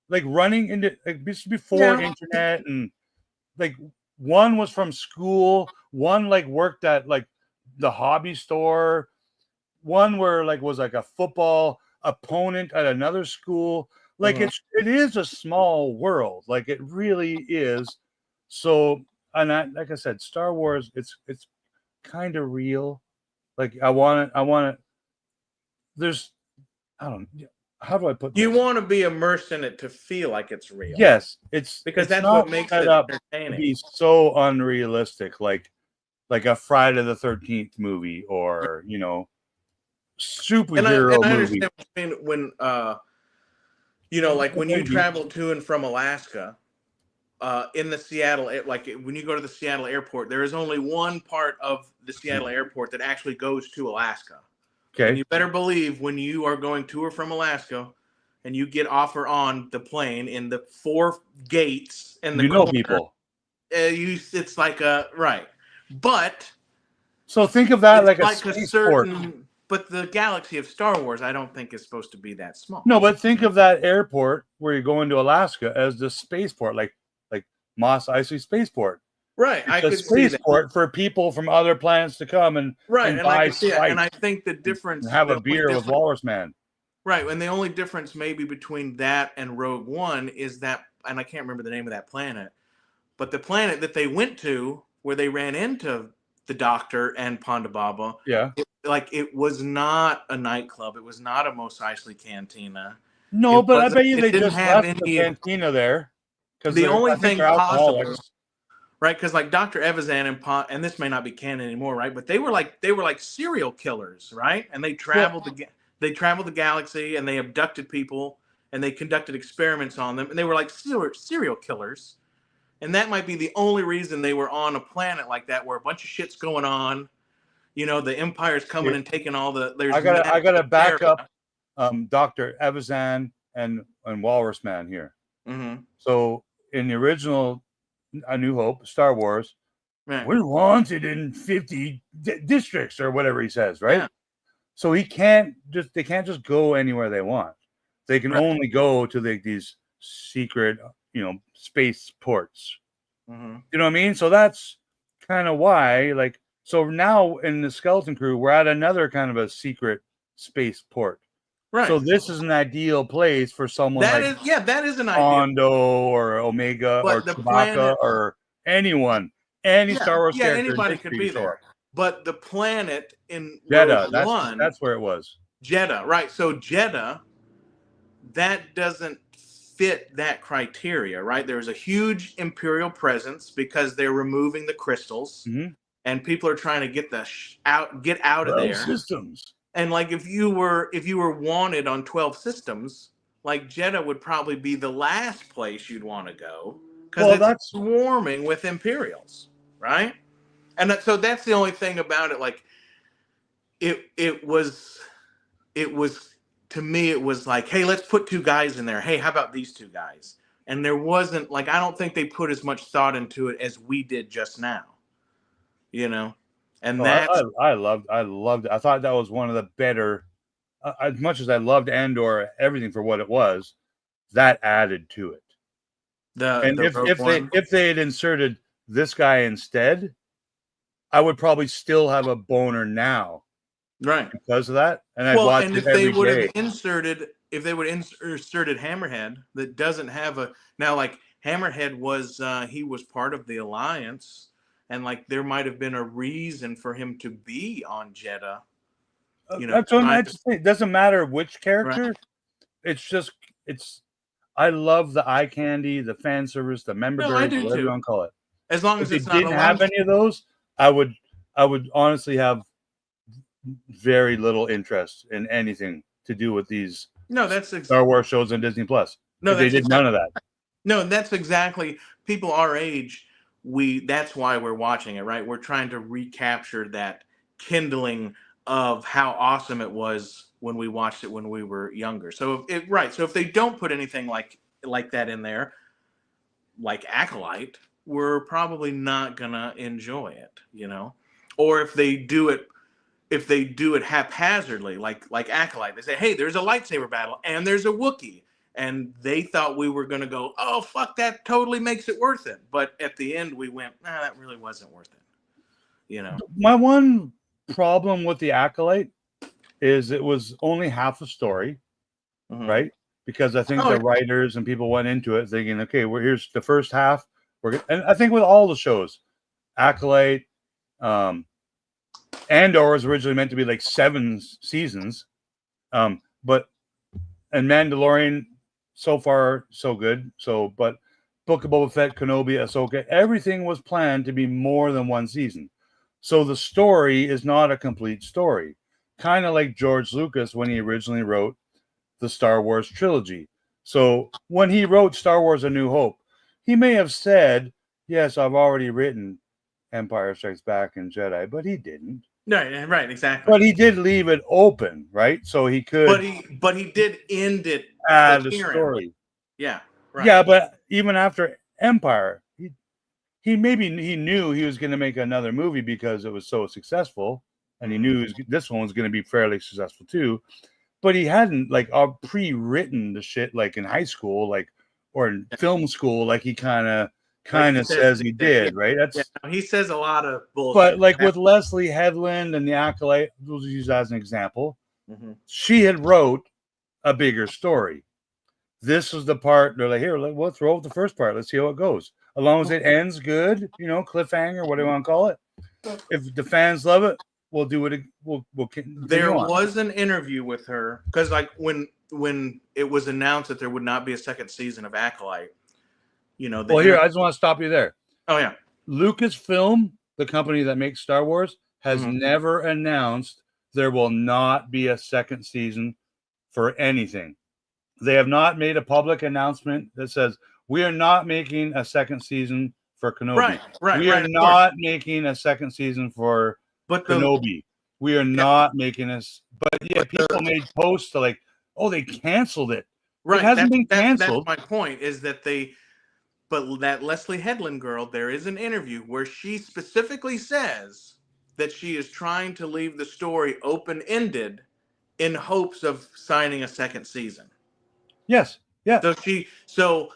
like running into before internet, and like one was from school, one like worked at like the hobby store, one where like was like a football opponent at another school. Like it is a small world, like it really is. So, and like I said, Star Wars, it's kind of real. Like I want to. There's, I don't. How do I put this? You want to be immersed in it to feel like it's real. Yes, because that's what makes it entertaining. To be so unrealistic, like a Friday the 13th movie, or superhero and I movie. understand when like when you travel to and from Alaska, in the Seattle, like when you go to the Seattle airport, there is only one part of the Seattle airport that actually goes to Alaska. Okay. And you better believe when you are going to or from Alaska, and you get off or on the plane in the 4 gates and the corner, people. It's like right, but so think of that like a certain. But the galaxy of Star Wars, I don't think is supposed to be that small. No, but think of that airport where you're going to Alaska as the spaceport, like Mos Eisley Spaceport. Right, It's I a could see that. spaceport for people from other planets to come and Right, and and I buy could see it. And I Sprite think the difference, and have the a only beer with difference, Walrus Man. right, and the only difference maybe between that and Rogue One is that, and I can't remember the name of that planet, but the planet that they went to where they ran into the Doctor and Ponda Baba, Yeah. it was not a nightclub. It was not a Mos Eisley cantina. No, It but I wasn't. bet you It they didn't just have left the any. cantina there because The only I think thing they're possible, alcoholics. right? Because like Dr. Evazan and this may not be canon anymore, right? But they were like serial killers, right? And they traveled the galaxy and they abducted people and they conducted experiments on them and they were like serial killers. And that might be the only reason they were on a planet like that where a bunch of shit's going on. You know, the Empire's coming and taking all the. I gotta back up Dr. Evazan and Walrus Man here. Mm-hmm. So in the original A New Hope, Star Wars, right. we're wanted in 50 districts or whatever he says, right? Yeah. So they can't just go anywhere they want. They can only go to these secret, space ports. Mm-hmm. You know what I mean? So that's kind of why, so now in the Skeleton Crew, we're at another kind of a secret space port. Right. So this is an ideal place for someone that is an ideal. Hondo or Omega or Chewbacca or anyone, any Star Wars character. Anybody could be there. But the planet in Jeddah, Rogue One, that's where it was. Jeddah, right? So Jeddah, that doesn't fit that criteria, right? There's a huge Imperial presence because they're removing the crystals, and people are trying to get out of there. Systems. And like if you were wanted on 12 systems, like Jeddah would probably be the last place you'd want to go because it's swarming with Imperials, right? And so that's the only thing about it. Like it was to me, it was like, hey, let's put two guys in there. Hey, how about these two guys? And there wasn't I don't think they put as much thought into it as we did just now, And I loved it. I thought that was one of the better. As much as I loved Andor, everything for what it was, that added to it. If they had inserted this guy instead, I would probably still have a boner now, right? Because of that. And I'd watch it every day. If they would have inserted Hammerhead, that doesn't have a now. Like Hammerhead was, he was part of the Alliance. And there might have been a reason for him to be on Jeddah. That's what I just think. It doesn't matter which character. Right. It's just I love the eye candy, the fan service, the member berries, whatever you want to call it. As long as if they didn't have any of those, I would honestly have very little interest in anything to do with these Star Wars shows on Disney Plus. No, they did none of that. No, that's exactly people our age. That's why we're watching it, right? We're trying to recapture that kindling of how awesome it was when we watched it when we were younger. So if they don't put anything like that in there, like Acolyte, we're probably not gonna enjoy it, Or if they do it haphazardly, like Acolyte, they say, hey, there's a lightsaber battle and there's a Wookiee. And they thought we were going to go, oh, fuck, that totally makes it worth it. But at the end, we went, nah, that really wasn't worth it. My one problem with the Acolyte is it was only half a story, right? Because I think the writers and people went into it thinking, okay, here's the first half. And I think with all the shows, Acolyte, Andor was originally meant to be 7 seasons. And Mandalorian, so far, so good. But Book of Boba Fett, Kenobi, Ahsoka, everything was planned to be more than 1 season. So the story is not a complete story. Kind of like George Lucas when he originally wrote the Star Wars trilogy. So when he wrote Star Wars A New Hope, he may have said, yes, I've already written Empire Strikes Back and Jedi, but he didn't. Right, exactly. But he did leave it open, right? So he could. But he did end it. Add a story. Yeah. Right. Yeah, but even after Empire, he knew he was going to make another movie because it was so successful. and he knew this one was going to be fairly successful too. But he hadn't like pre-written the shit like in high school, like or in film school, like he kind of says he did, right? He says a lot of bullshit. But like with Leslie Headland and the Acolyte, we'll use that as an example. She had wrote a bigger story. This was the part they're like, here, we'll throw out the first part. Let's see how it goes. As long as it ends good, cliffhanger, what do you want to call it? If the fans love it, we'll do it. We'll there was an interview with her because like when it was announced that there would not be a second season of Acolyte, here, I just want to stop you there. Oh yeah. Lucasfilm, the company that makes Star Wars, has never announced there will not be a second season for anything. They have not made a public announcement that says we are not making a second season for Kenobi. Right. We are not making a second season for Kenobi. We are not making this. But yeah, people made posts to like, oh, they canceled it. Right. It hasn't been canceled. That's my point is that but that Leslie Headland girl, there is an interview where she specifically says that she is trying to leave the story open-ended in hopes of signing a second season. Yes. Yeah. So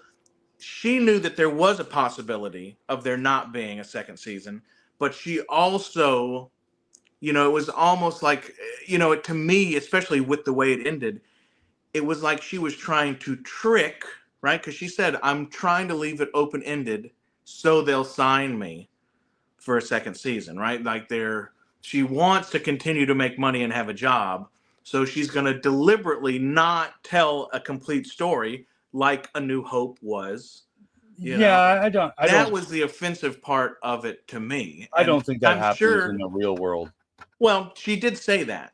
she knew that there was a possibility of there not being a second season, but she also, it was almost like, to me, especially with the way it ended, it was like she was trying to trick, right? Because she said, I'm trying to leave it open-ended so they'll sign me for a second season, right? Like she wants to continue to make money and have a job. So she's going to deliberately not tell a complete story like A New Hope was. I don't. That was the offensive part of it to me. I don't think that happens in the real world. Well, she did say that.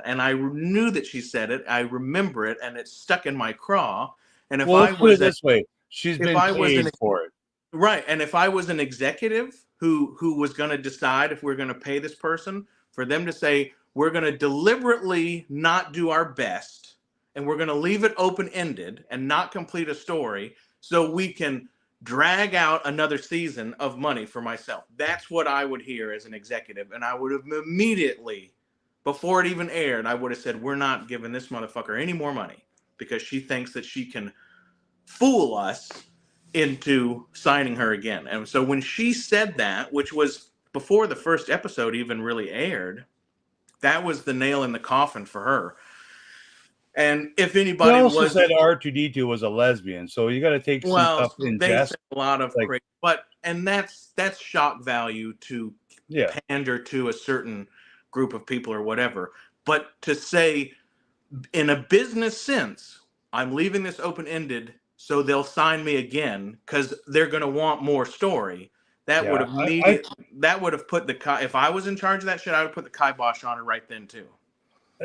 And I knew that she said it. I remember it, and it's stuck in my craw. And if I put it this way, she's been paid for it. Right. And if I was an executive who was going to decide if we're going to pay this person, for them to say, we're going to deliberately not do our best, and we're going to leave it open-ended and not complete a story so we can drag out another season of money for myself. That's what I would hear as an executive. And I would have immediately, before it even aired, I would have said, we're not giving this motherfucker any more money because she thinks that she can fool us into signing her again. And so when she said that, which was before the first episode even really aired, that was the nail in the coffin for her. And if anybody also said R2D2 was a lesbian, so you got to take some stuff in jest. Said a lot of great, and that's shock value to pander to a certain group of people or whatever. But to say, in a business sense, I'm leaving this open-ended so they'll sign me again because they're going to want more story. That would have put if I was in charge of that shit, I would put the kibosh on it right then too.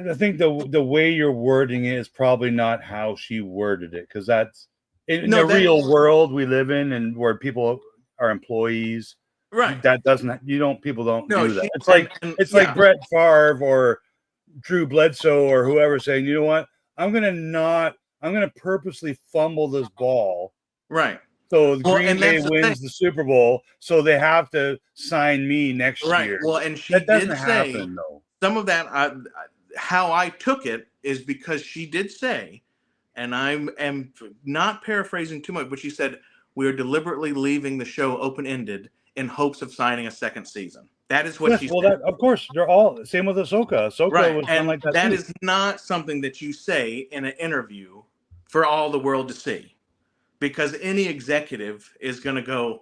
I think the way you're wording it is probably not how she worded it, because that's in the real world we live in and where people are employees. Right. That doesn't people don't do that. It's like Brett Favre or Drew Bledsoe or whoever saying, you know what, I'm gonna purposely fumble this ball. Right. So Green Bay wins the Super Bowl, so they have to sign me next year. Right. Well, and she that doesn't did happen, say though. Some of that, how I took it is because she did say, and I am not paraphrasing too much, but she said, we are deliberately leaving the show open-ended in hopes of signing a second season. That is what she said. Well, of course, they're all same with Ahsoka. Ahsoka was done like that. That is not something that you say in an interview for all the world to see. Because any executive is going to go,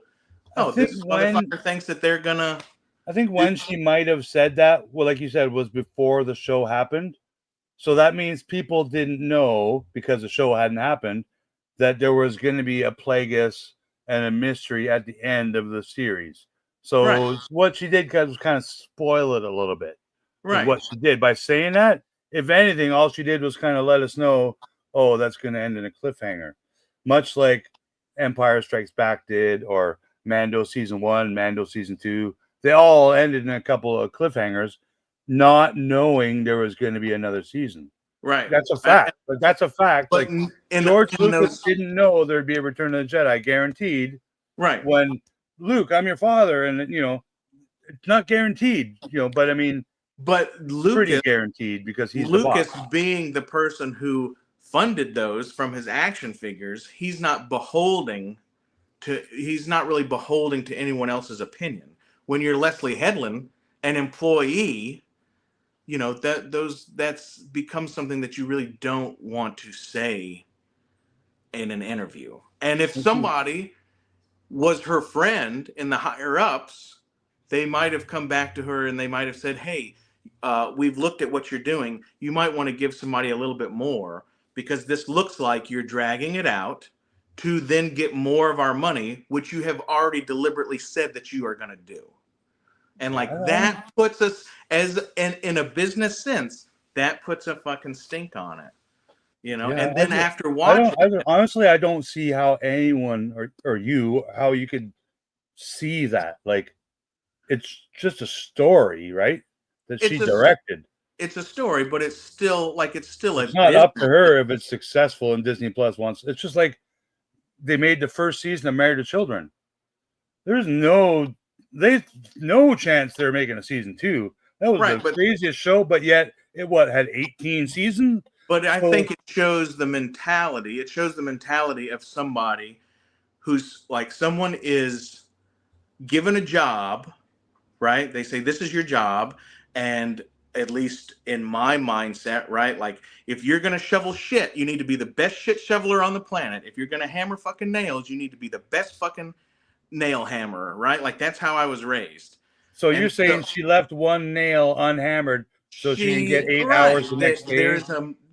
this motherfucker thinks that they're going to... I think when she might have said that, well, like you said, was before the show happened. So that means people didn't know, because the show hadn't happened, that there was going to be a Plagueis and a mystery at the end of the series. So what she did was kind of spoil it a little bit. Right. What she did by saying that, if anything, all she did was kind of let us know, that's going to end in a cliffhanger. Much like Empire Strikes Back did, or Mando Season 1, Mando Season 2. They all ended in a couple of cliffhangers, not knowing there was going to be another season. Right. That's a fact. That's a fact. But George Lucas didn't know there'd be a Return of the Jedi, guaranteed. Right. When Luke, I'm your father, and it's not guaranteed, but I mean, But pretty guaranteed because he's the Lucas boss. being the person who funded those from his action figures, he's not really beholden to anyone else's opinion. When you're Leslie Headland, an employee, that's become something that you really don't want to say in an interview. And if somebody was her friend in the higher ups, they might have come back to her and they might have said, hey, we've looked at what you're doing. You might want to give somebody a little bit more because this looks like you're dragging it out to then get more of our money, which you have already deliberately said that you are going to do. And that puts us in a business sense, that puts a fucking stink on it. And then after watching, honestly, I don't see how anyone or how you could see that. Like, it's just a story, right? That she directed. It's a story, but it's still it's not up to her if it's successful and Disney Plus wants. It's just like they made the first season of Married to Children. There's no chance they're making a season 2. That was the craziest show, but yet it had 18 seasons. But I think it shows the mentality. It shows the mentality of somebody who's like, someone is given a job, right? They say, this is your job. And at least in my mindset, right? Like, if you're going to shovel shit, you need to be the best shit shoveler on the planet. If you're going to hammer fucking nails, you need to be the best fucking nail hammerer, right? Like, that's how I was raised. So you're saying she left one nail unhammered so she can get 8 hours the next day?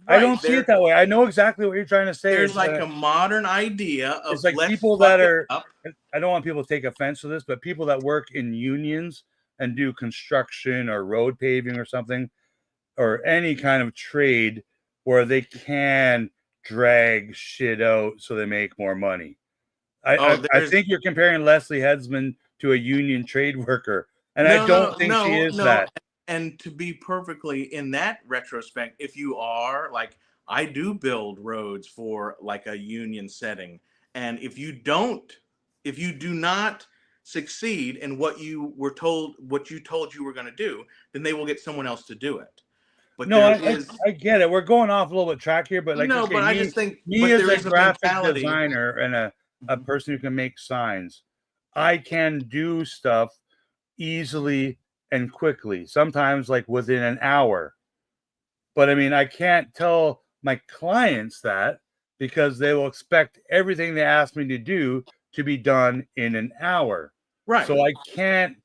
I don't see it that way. I know exactly what you're trying to say. There's like a modern idea of it's like people that are. I don't want people to take offense to this, but people that work in unions and do construction or road paving or something, or any kind of trade where they can drag shit out so they make more money. I think you're comparing Leslie Headland to a union trade worker, and I don't think she is that. And to be perfectly in that retrospect, if you are like, I do build roads for like a union setting, and if you do not succeed in what you told you were going to do, then they will get someone else to do it. But I get it. We're going off a little bit track here, but I just think me as a graphic designer and a person who can make signs, I can do stuff easily and quickly, sometimes like within an hour. But I mean, I can't tell my clients that because they will expect everything they ask me to do to be done in an hour. Right. So I can't,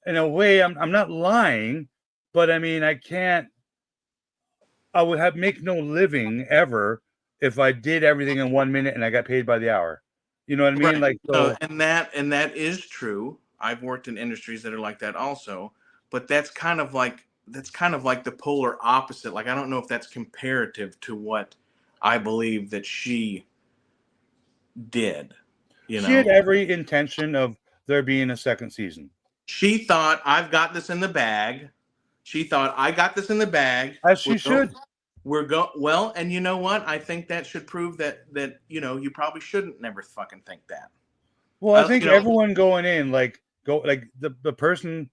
in a way, I'm not lying, but I mean, I would make no living ever if I did everything in 1 minute and I got paid by the hour. You know what I mean? Right. And that is true. I've worked in industries that are like that also. But that's kind of like the polar opposite. Like, I don't know if that's comparative to what I believe that she did. She had every intention of there being a second season. She thought, I've got this in the bag. She thought, I got this in the bag. As she should. Well, and you know what? I think that should prove that you probably shouldn't never fucking think that. Well, I think everyone going in, the person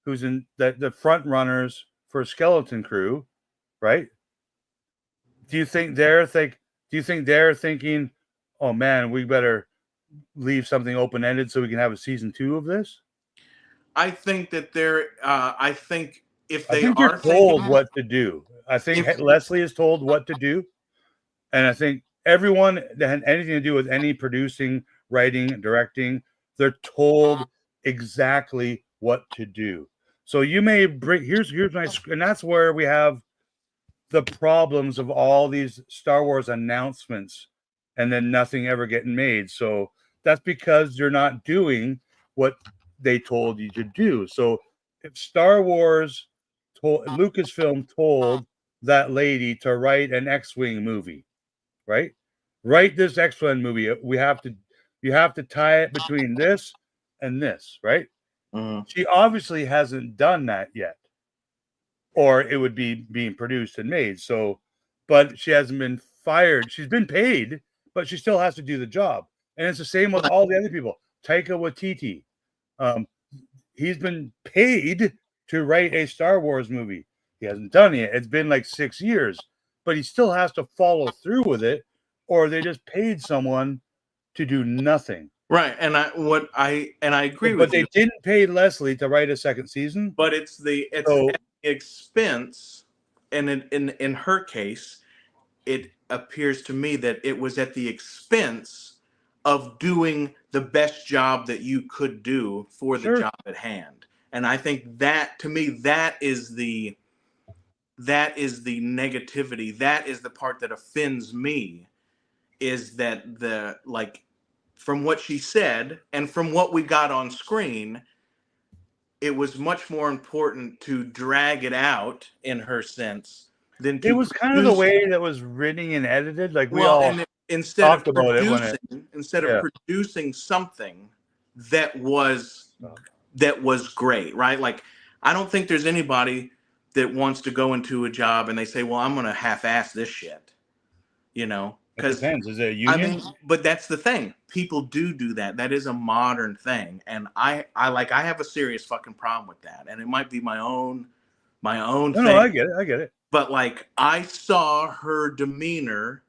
who's in the front runners for Skeleton Crew, right? Do you think they're thinking, oh man, we better leave something open-ended so we can have a season 2 of this? I think that I think they're told what to do. I think Leslie is told what to do. And I think everyone that had anything to do with any producing, writing, directing, they're told exactly what to do. So you may bring here's my, and that's where we have the problems of all these Star Wars announcements and then nothing ever getting made. So that's because you're not doing what they told you to do. So if Star Wars Lucasfilm told that lady to write an X-Wing movie, right? Write this X-Wing movie. You have to tie it between this and this, right? Mm-hmm. She obviously hasn't done that yet, or it would be being produced and made. So, but she hasn't been fired. She's been paid, but she still has to do the job. And it's the same with all the other people. Taika Waititi. he's been paid to write a Star Wars movie. He hasn't done it. It's been like 6 years, but he still has to follow through with it, or they just paid someone to do nothing. Right, and I agree But with they you. didn't pay Leslie to write a second season. But it's at the expense, and in her case, it appears to me that it was at the expense of doing the best job that you could do for the job at hand. And I think that, to me, that is the negativity. That is the part that offends me, is that from what she said and from what we got on screen, it was much more important to drag it out, in her sense, than to it was kind of the way that was written and edited. Like instead of producing something that was great, right? Like, I don't think there's anybody that wants to go into a job and they say, well, I'm going to half-ass this shit, It depends. Is it a union? But that's the thing. People do that. That is a modern thing, and I have a serious fucking problem with that. And it might be my own thing. No, I get it. But I saw her demeanor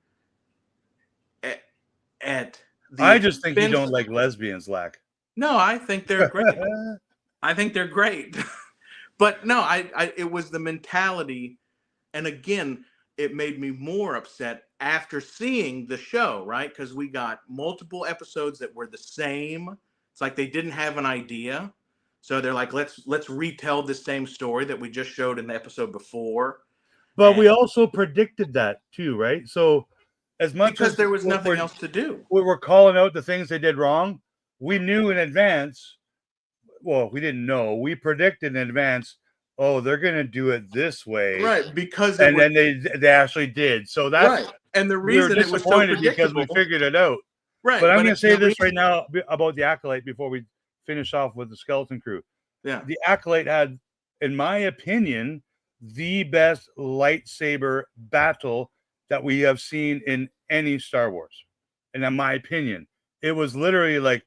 at the. I just think you don't like lesbians, Lack. No, I think they're great. I think they're great. But no, it was the mentality, and again, it made me more upset after seeing the show, right? Because we got multiple episodes that were the same. It's like they didn't have an idea. So they're like, let's retell the same story that we just showed in the episode before. But we also predicted that too, right? So as much because as there was nothing else to do. We were calling out the things they did wrong. We knew in advance. Well, we didn't know. We predicted in advance. Oh, they're going to do it this way, right? Because then they actually did. So that's right. And the reason we were disappointed because we figured it out, right? But I'm going to say this right now about the Acolyte before we finish off with the Skeleton Crew. Yeah, the Acolyte had, in my opinion, the best lightsaber battle that we have seen in any Star Wars. And in my opinion, it was literally like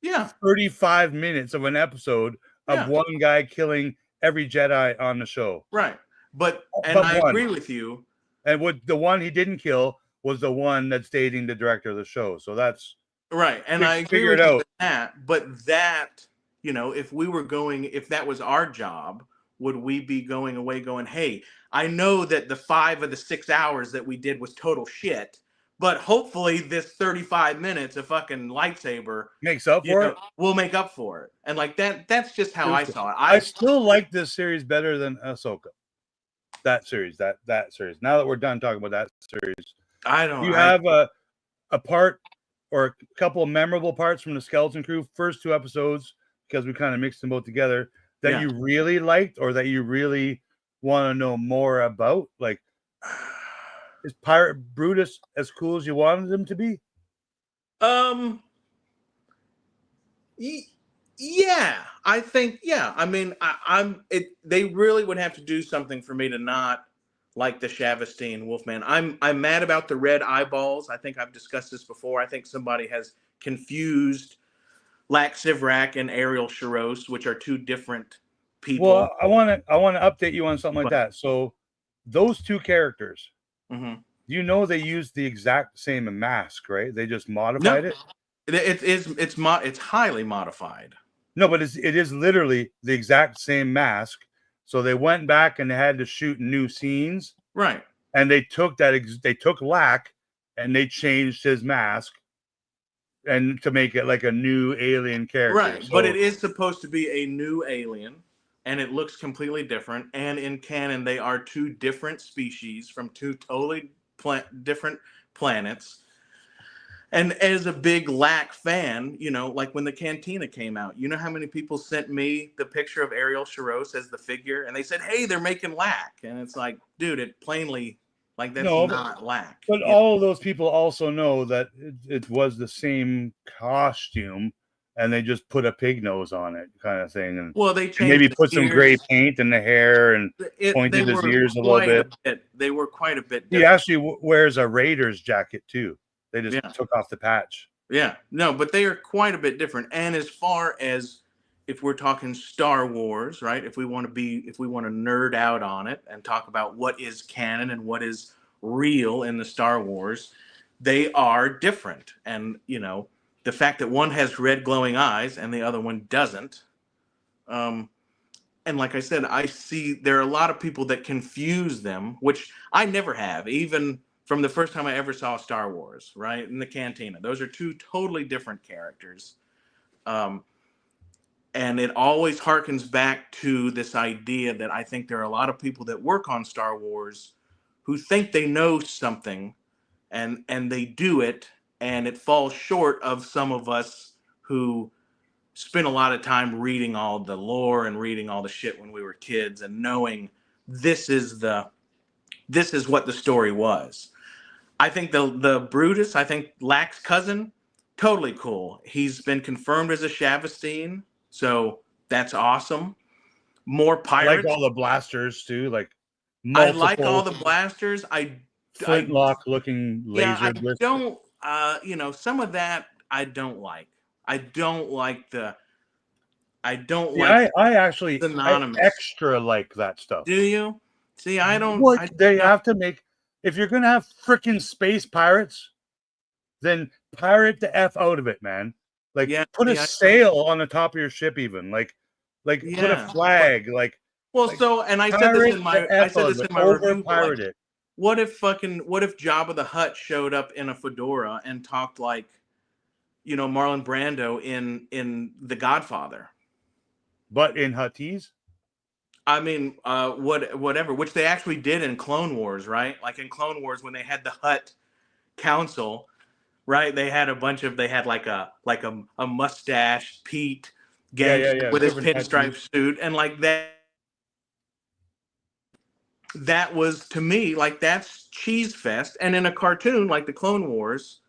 35 minutes of an episode of one guy killing every Jedi on the show. Right. But I agree with you. And what the one he didn't kill was the one that's dating the director of the show. So that's right. And I agree with you with that. But that, if that was our job, would we be going away going, hey, I know that the 5 of the 6 hours that we did was total shit, but hopefully this 35 minutes of fucking lightsaber makes up for it. We'll make up for it. And that's just how I saw it. I still like this series better than Ahsoka. That series. Now that we're done talking about that series, you have a part or a couple of memorable parts from the Skeleton Crew first 2 episodes, because we kind of mixed them both together, that you really liked or that you really want to know more about? Like, is Pirate Brutus as cool as you wanted him to be? Yeah, I think, I mean, they really would have to do something for me to not like the Shavastine Wolfman. I'm mad about the red eyeballs. I think I've discussed this before. I think somebody has confused Lax Sivrak and Ariel Sharos, which are 2 different people. Well, I want to update you on something like that. So those 2 characters, they used the exact same mask, right? They just modified it. It's highly modified. No, but it is literally the exact same mask. So they went back and they had to shoot new scenes, right? And they took they took Lack and they changed his mask and to make it like a new alien character, right? So, but it is supposed to be a new alien, and it looks completely different. And in canon, they are 2 different species from 2 totally different planets. And as a big Lack fan, like when the Cantina came out, you know how many people sent me the picture of Ariel Sharos as the figure, and they said, "Hey, they're making Lack," and it's like, dude, it plainly, like, that's not Lack. But all of those people also know that it was the same costume, and they just put a pig nose on it, kind of thing. And well, they changed, maybe put some gray paint in the hair and pointed his ears a little bit. They were quite a bit different. He actually wears a Raiders jacket too. They just took off the patch. Yeah, no, but they are quite a bit different. And as far as if we're talking Star Wars, right? If we want to nerd out on it and talk about what is canon and what is real in the Star Wars, they are different. And, the fact that one has red glowing eyes and the other one doesn't. And like I said, I see there are a lot of people that confuse them, which I never have, even from the first time I ever saw Star Wars, right? In the cantina. Those are two totally different characters. And it always harkens back to this idea that I think there are a lot of people that work on Star Wars who think they know something and they do it, and it falls short of some of us who spent a lot of time reading all the lore and reading all the shit when we were kids and knowing this is what the story was. I think the Brutus, I think Lack's cousin, totally cool. He's been confirmed as a Shavastine, so that's awesome. More pirates. I like all the blasters too, like multiple. I like all the blasters. Flintlock looking laser. Yeah, I don't. Some of that I don't like. I don't like. I actually extra like that stuff. Do you? See, I don't. They have to make. If you're gonna have freaking space pirates, then pirate the F out of it, man. Like, put a sail on the top of your ship, even like put a flag, and I said this in my review. Pirate it. What if Jabba the Hutt showed up in a fedora and talked like, Marlon Brando in The Godfather? But in Huttese? I mean, whatever, which they actually did in Clone Wars, right? Like in Clone Wars, when they had the Hutt Council, right? They had like a mustache Pete gangster with his pinstripe suit, and like that. That was, to me, like, that's cheese fest. And in a cartoon like the Clone Wars,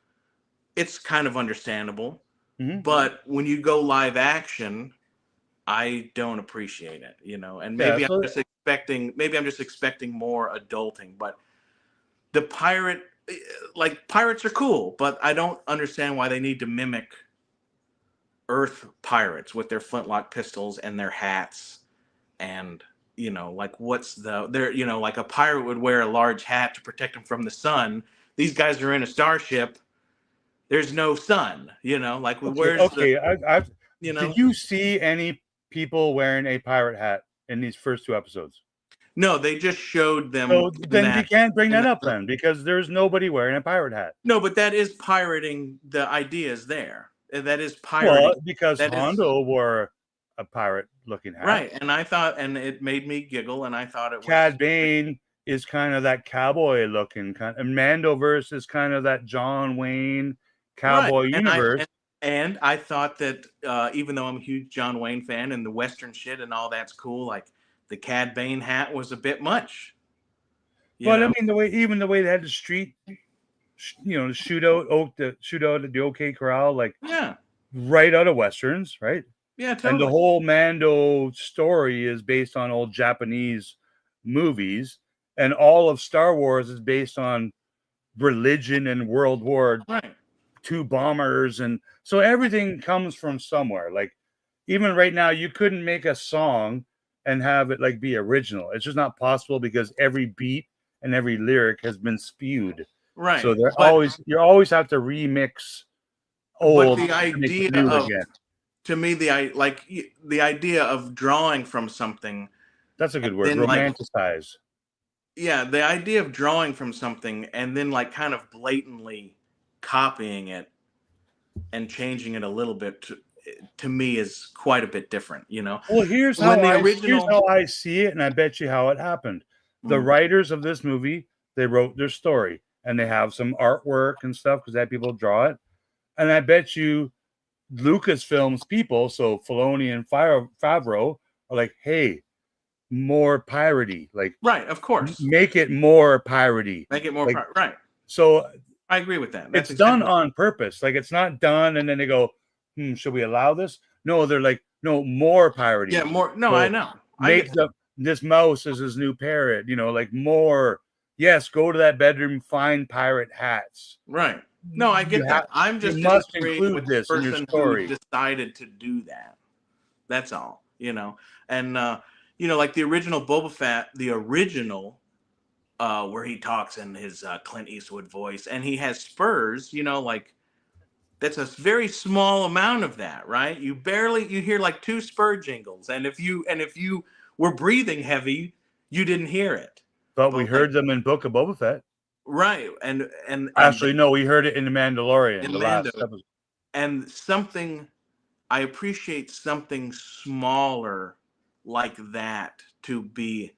it's kind of understandable. Mm-hmm. But when you go live action, I don't appreciate it, and maybe I'm just expecting more adulting, but the pirates are cool, but I don't understand why they need to mimic Earth pirates with their flintlock pistols and their hats. And, like like a pirate would wear a large hat to protect him from the sun. These guys are in a starship. There's no sun, where's did you see any people wearing a pirate hat in these first two episodes? No, they just showed them. So then you can't bring that up then, because there's nobody wearing a pirate hat. No, but that is pirating. The idea is there. That is pirating. Well, because Hondo wore a pirate-looking hat, right? And I thought, and it made me giggle, and I thought it. Cad Bane is kind of that cowboy-looking kind, and Mandoverse is kind of that John Wayne cowboy universe. And I thought that even though I'm a huge John Wayne fan and the Western shit and all that's cool, like the Cad Bane hat was a bit much. But I mean, the way they had the street, the shootout at the OK Corral, right out of Westerns, right? Yeah, totally. And the whole Mando story is based on old Japanese movies, and all of Star Wars is based on religion and World War II bombers, and so everything comes from somewhere. Like, even right now, you couldn't make a song and have it be original. It's just not possible, because every beat and every lyric has been spewed. Right. So you always have to remix old. But the idea of again. To me, the idea of drawing from something. That's a good word. Romanticize. The idea of drawing from something and then kind of blatantly copying it and changing it a little bit to me is quite a bit different, Well, here's how I see it, and I bet you how it happened. The writers of this movie, they wrote their story, and they have some artwork and stuff because they had people draw it. And I bet you Lucasfilm's people, so Filoni and Favreau, are like, hey, more piratey. Right, of course. Make it more piratey. Make it more right. So I agree with that. It's done on purpose. It's not done and then they go, should we allow this? No, they're like, no, more piratey. Yeah, more. No, so I know. This mouse is his new parrot. More. Yes, go to that bedroom, find pirate hats. Right. No, I get that. I'm just must include this in your story. Who decided to do that. That's all, you know. And you know, like the original Boba Fett, the original where he talks in his Clint Eastwood voice, and he has spurs, you know, like that's a very small amount of that, right? You hear like 2 spur jingles, and if you were breathing heavy, you didn't hear it. But we heard them in Book of Boba Fett. Right. And actually, no, we heard it in The Mandalorian, in the Mando. last episode. And something, I appreciate something smaller like that to be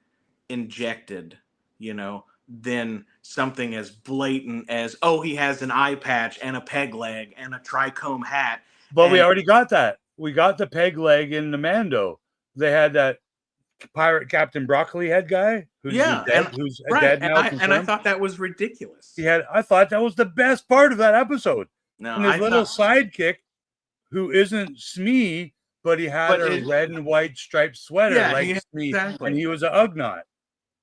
injected, you know, than something as blatant as, oh, he has an eye patch and a peg leg and a trichome hat. But we already got that. We got the peg leg in the Mando. They had that pirate Captain Broccoli head guy who's dead, who's dead now. And I thought that was ridiculous. I thought that was the best part of that episode. No, and his little sidekick, who isn't Smee, but he had a red and white striped sweater like Smee, exactly. And he was an Ugnaught.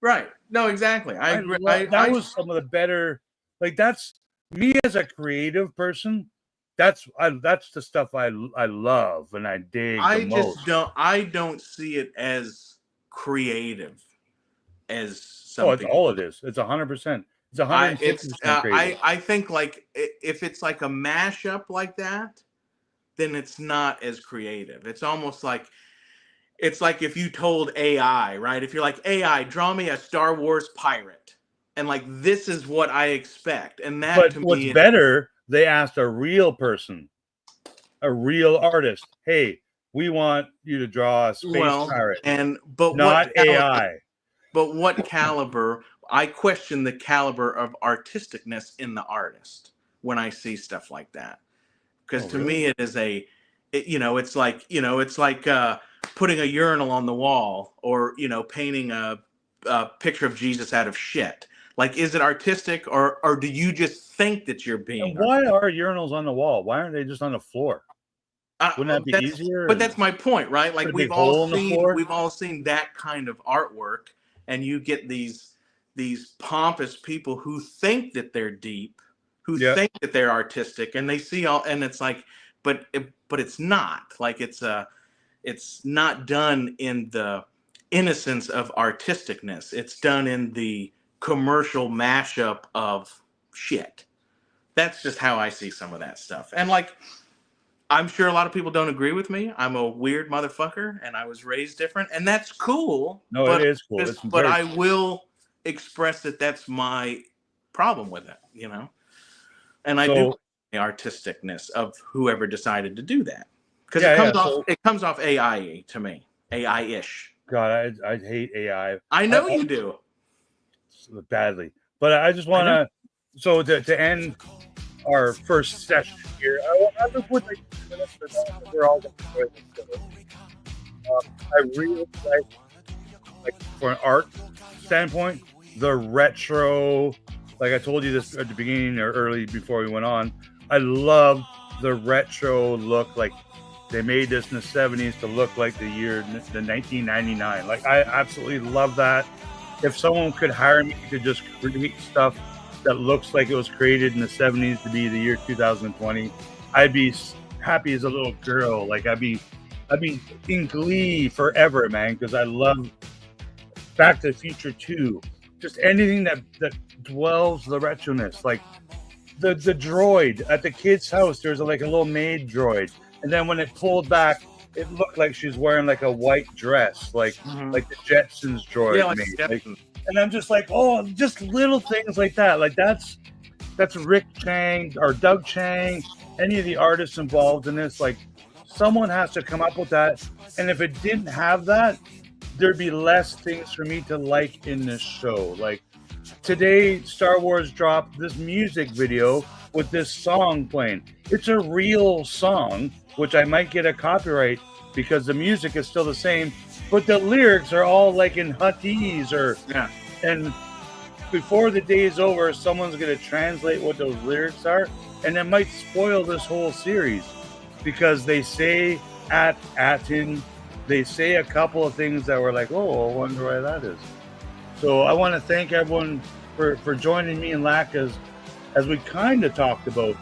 Right. No, exactly. I agree. That was some of the better. Like, that's me as a creative person. That's the stuff I love and I dig. I don't see it as creative as something. Oh, it's all it is. It's 100%. It's 150% creative. I think like if it's like a mashup like that, then it's not as creative. It's almost like if you told AI, right? If you're like, AI, draw me a Star Wars pirate, and like this is what I expect, and that. But to what's me, better, they asked a real person, a real artist. Hey, we want you to draw a space pirate, but not AI. But what caliber? I question the caliber of artisticness in the artist when I see stuff like that, because to me it is it's like putting a urinal on the wall, or painting a picture of Jesus out of shit. Like, is it artistic, or do you just think that you're being? And why are urinals on the wall? Why aren't they just on the floor? Wouldn't that be easier? But that's my point, right? Like we've all seen that kind of artwork, and you get these pompous people who think that they're deep, who think that they're artistic, and they see all, and it's like, but it's not. Like it's not done in the innocence of artisticness. It's done in the commercial mashup of shit. That's just how I see some of that stuff. And like, I'm sure a lot of people don't agree with me. I'm a weird motherfucker, and I was raised different, and that's cool. No, it is cool. But I will express that that's my problem with it, And I do the artisticness of whoever decided to do that, because it comes off AI to me, AI-ish. God, I hate AI. I know you do badly, but I just want to. So to end our first session here, I just would like to we're all going to enjoy this show. I really like for an art standpoint, the retro. Like I told you this at the beginning or early before we went on, I love the retro look. Like they made this in the 70s to look like the 1999. Like I absolutely love that. If someone could hire me to just create stuff that looks like it was created in the 70s to be the year 2020, I'd be happy as a little girl. Like I'd be in glee forever, man, because I love Back to the Future 2. Just anything that dwells the retroness. Like the droid at the kid's house, there's like a little maid droid, and then when it pulled back, it looked like she's wearing like a white dress, like the Jetsons droid. And I'm just like, oh, just little things like that. Like that's Rick Chang or Doug Chang, any of the artists involved in this. Like someone has to come up with that. And if it didn't have that, there'd be less things for me to like in this show. Like today, Star Wars dropped this music video with this song playing. It's a real song, which I might get a copyright because the music is still the same, but the lyrics are all like in Huttese and before the day is over, someone's going to translate what those lyrics are, and it might spoil this whole series because they say At Attin, they say a couple of things that were like, oh, I wonder why that is. So I want to thank everyone for joining me and Lack as we kind of talked about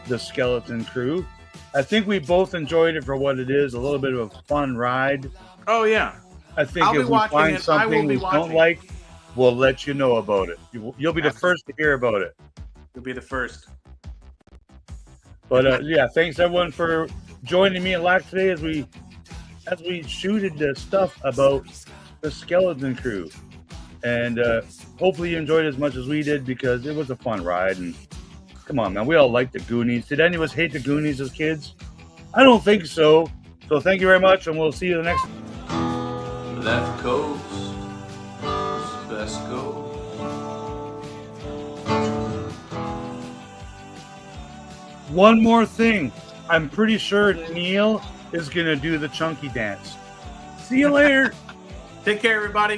the Skeleton Crew. I think we both enjoyed it for what it is, a little bit of a fun ride. Oh yeah. I think I'll be if we watching find it. I will something be we don't watching. like, we'll let you know about it. You'll be the first to hear about it. You'll be the first. But yeah, thanks everyone for joining me and Lack today as we shooted the stuff about the Skeleton Crew. And hopefully you enjoyed it as much as we did, because it was a fun ride. And come on, man, we all liked the Goonies. Did any of us hate the Goonies as kids? I don't think so. So thank you very much, and we'll see you the next. Left coast is the best coast. One more thing. I'm pretty sure Neil is going to do the chunky dance. See you later. Take care, everybody.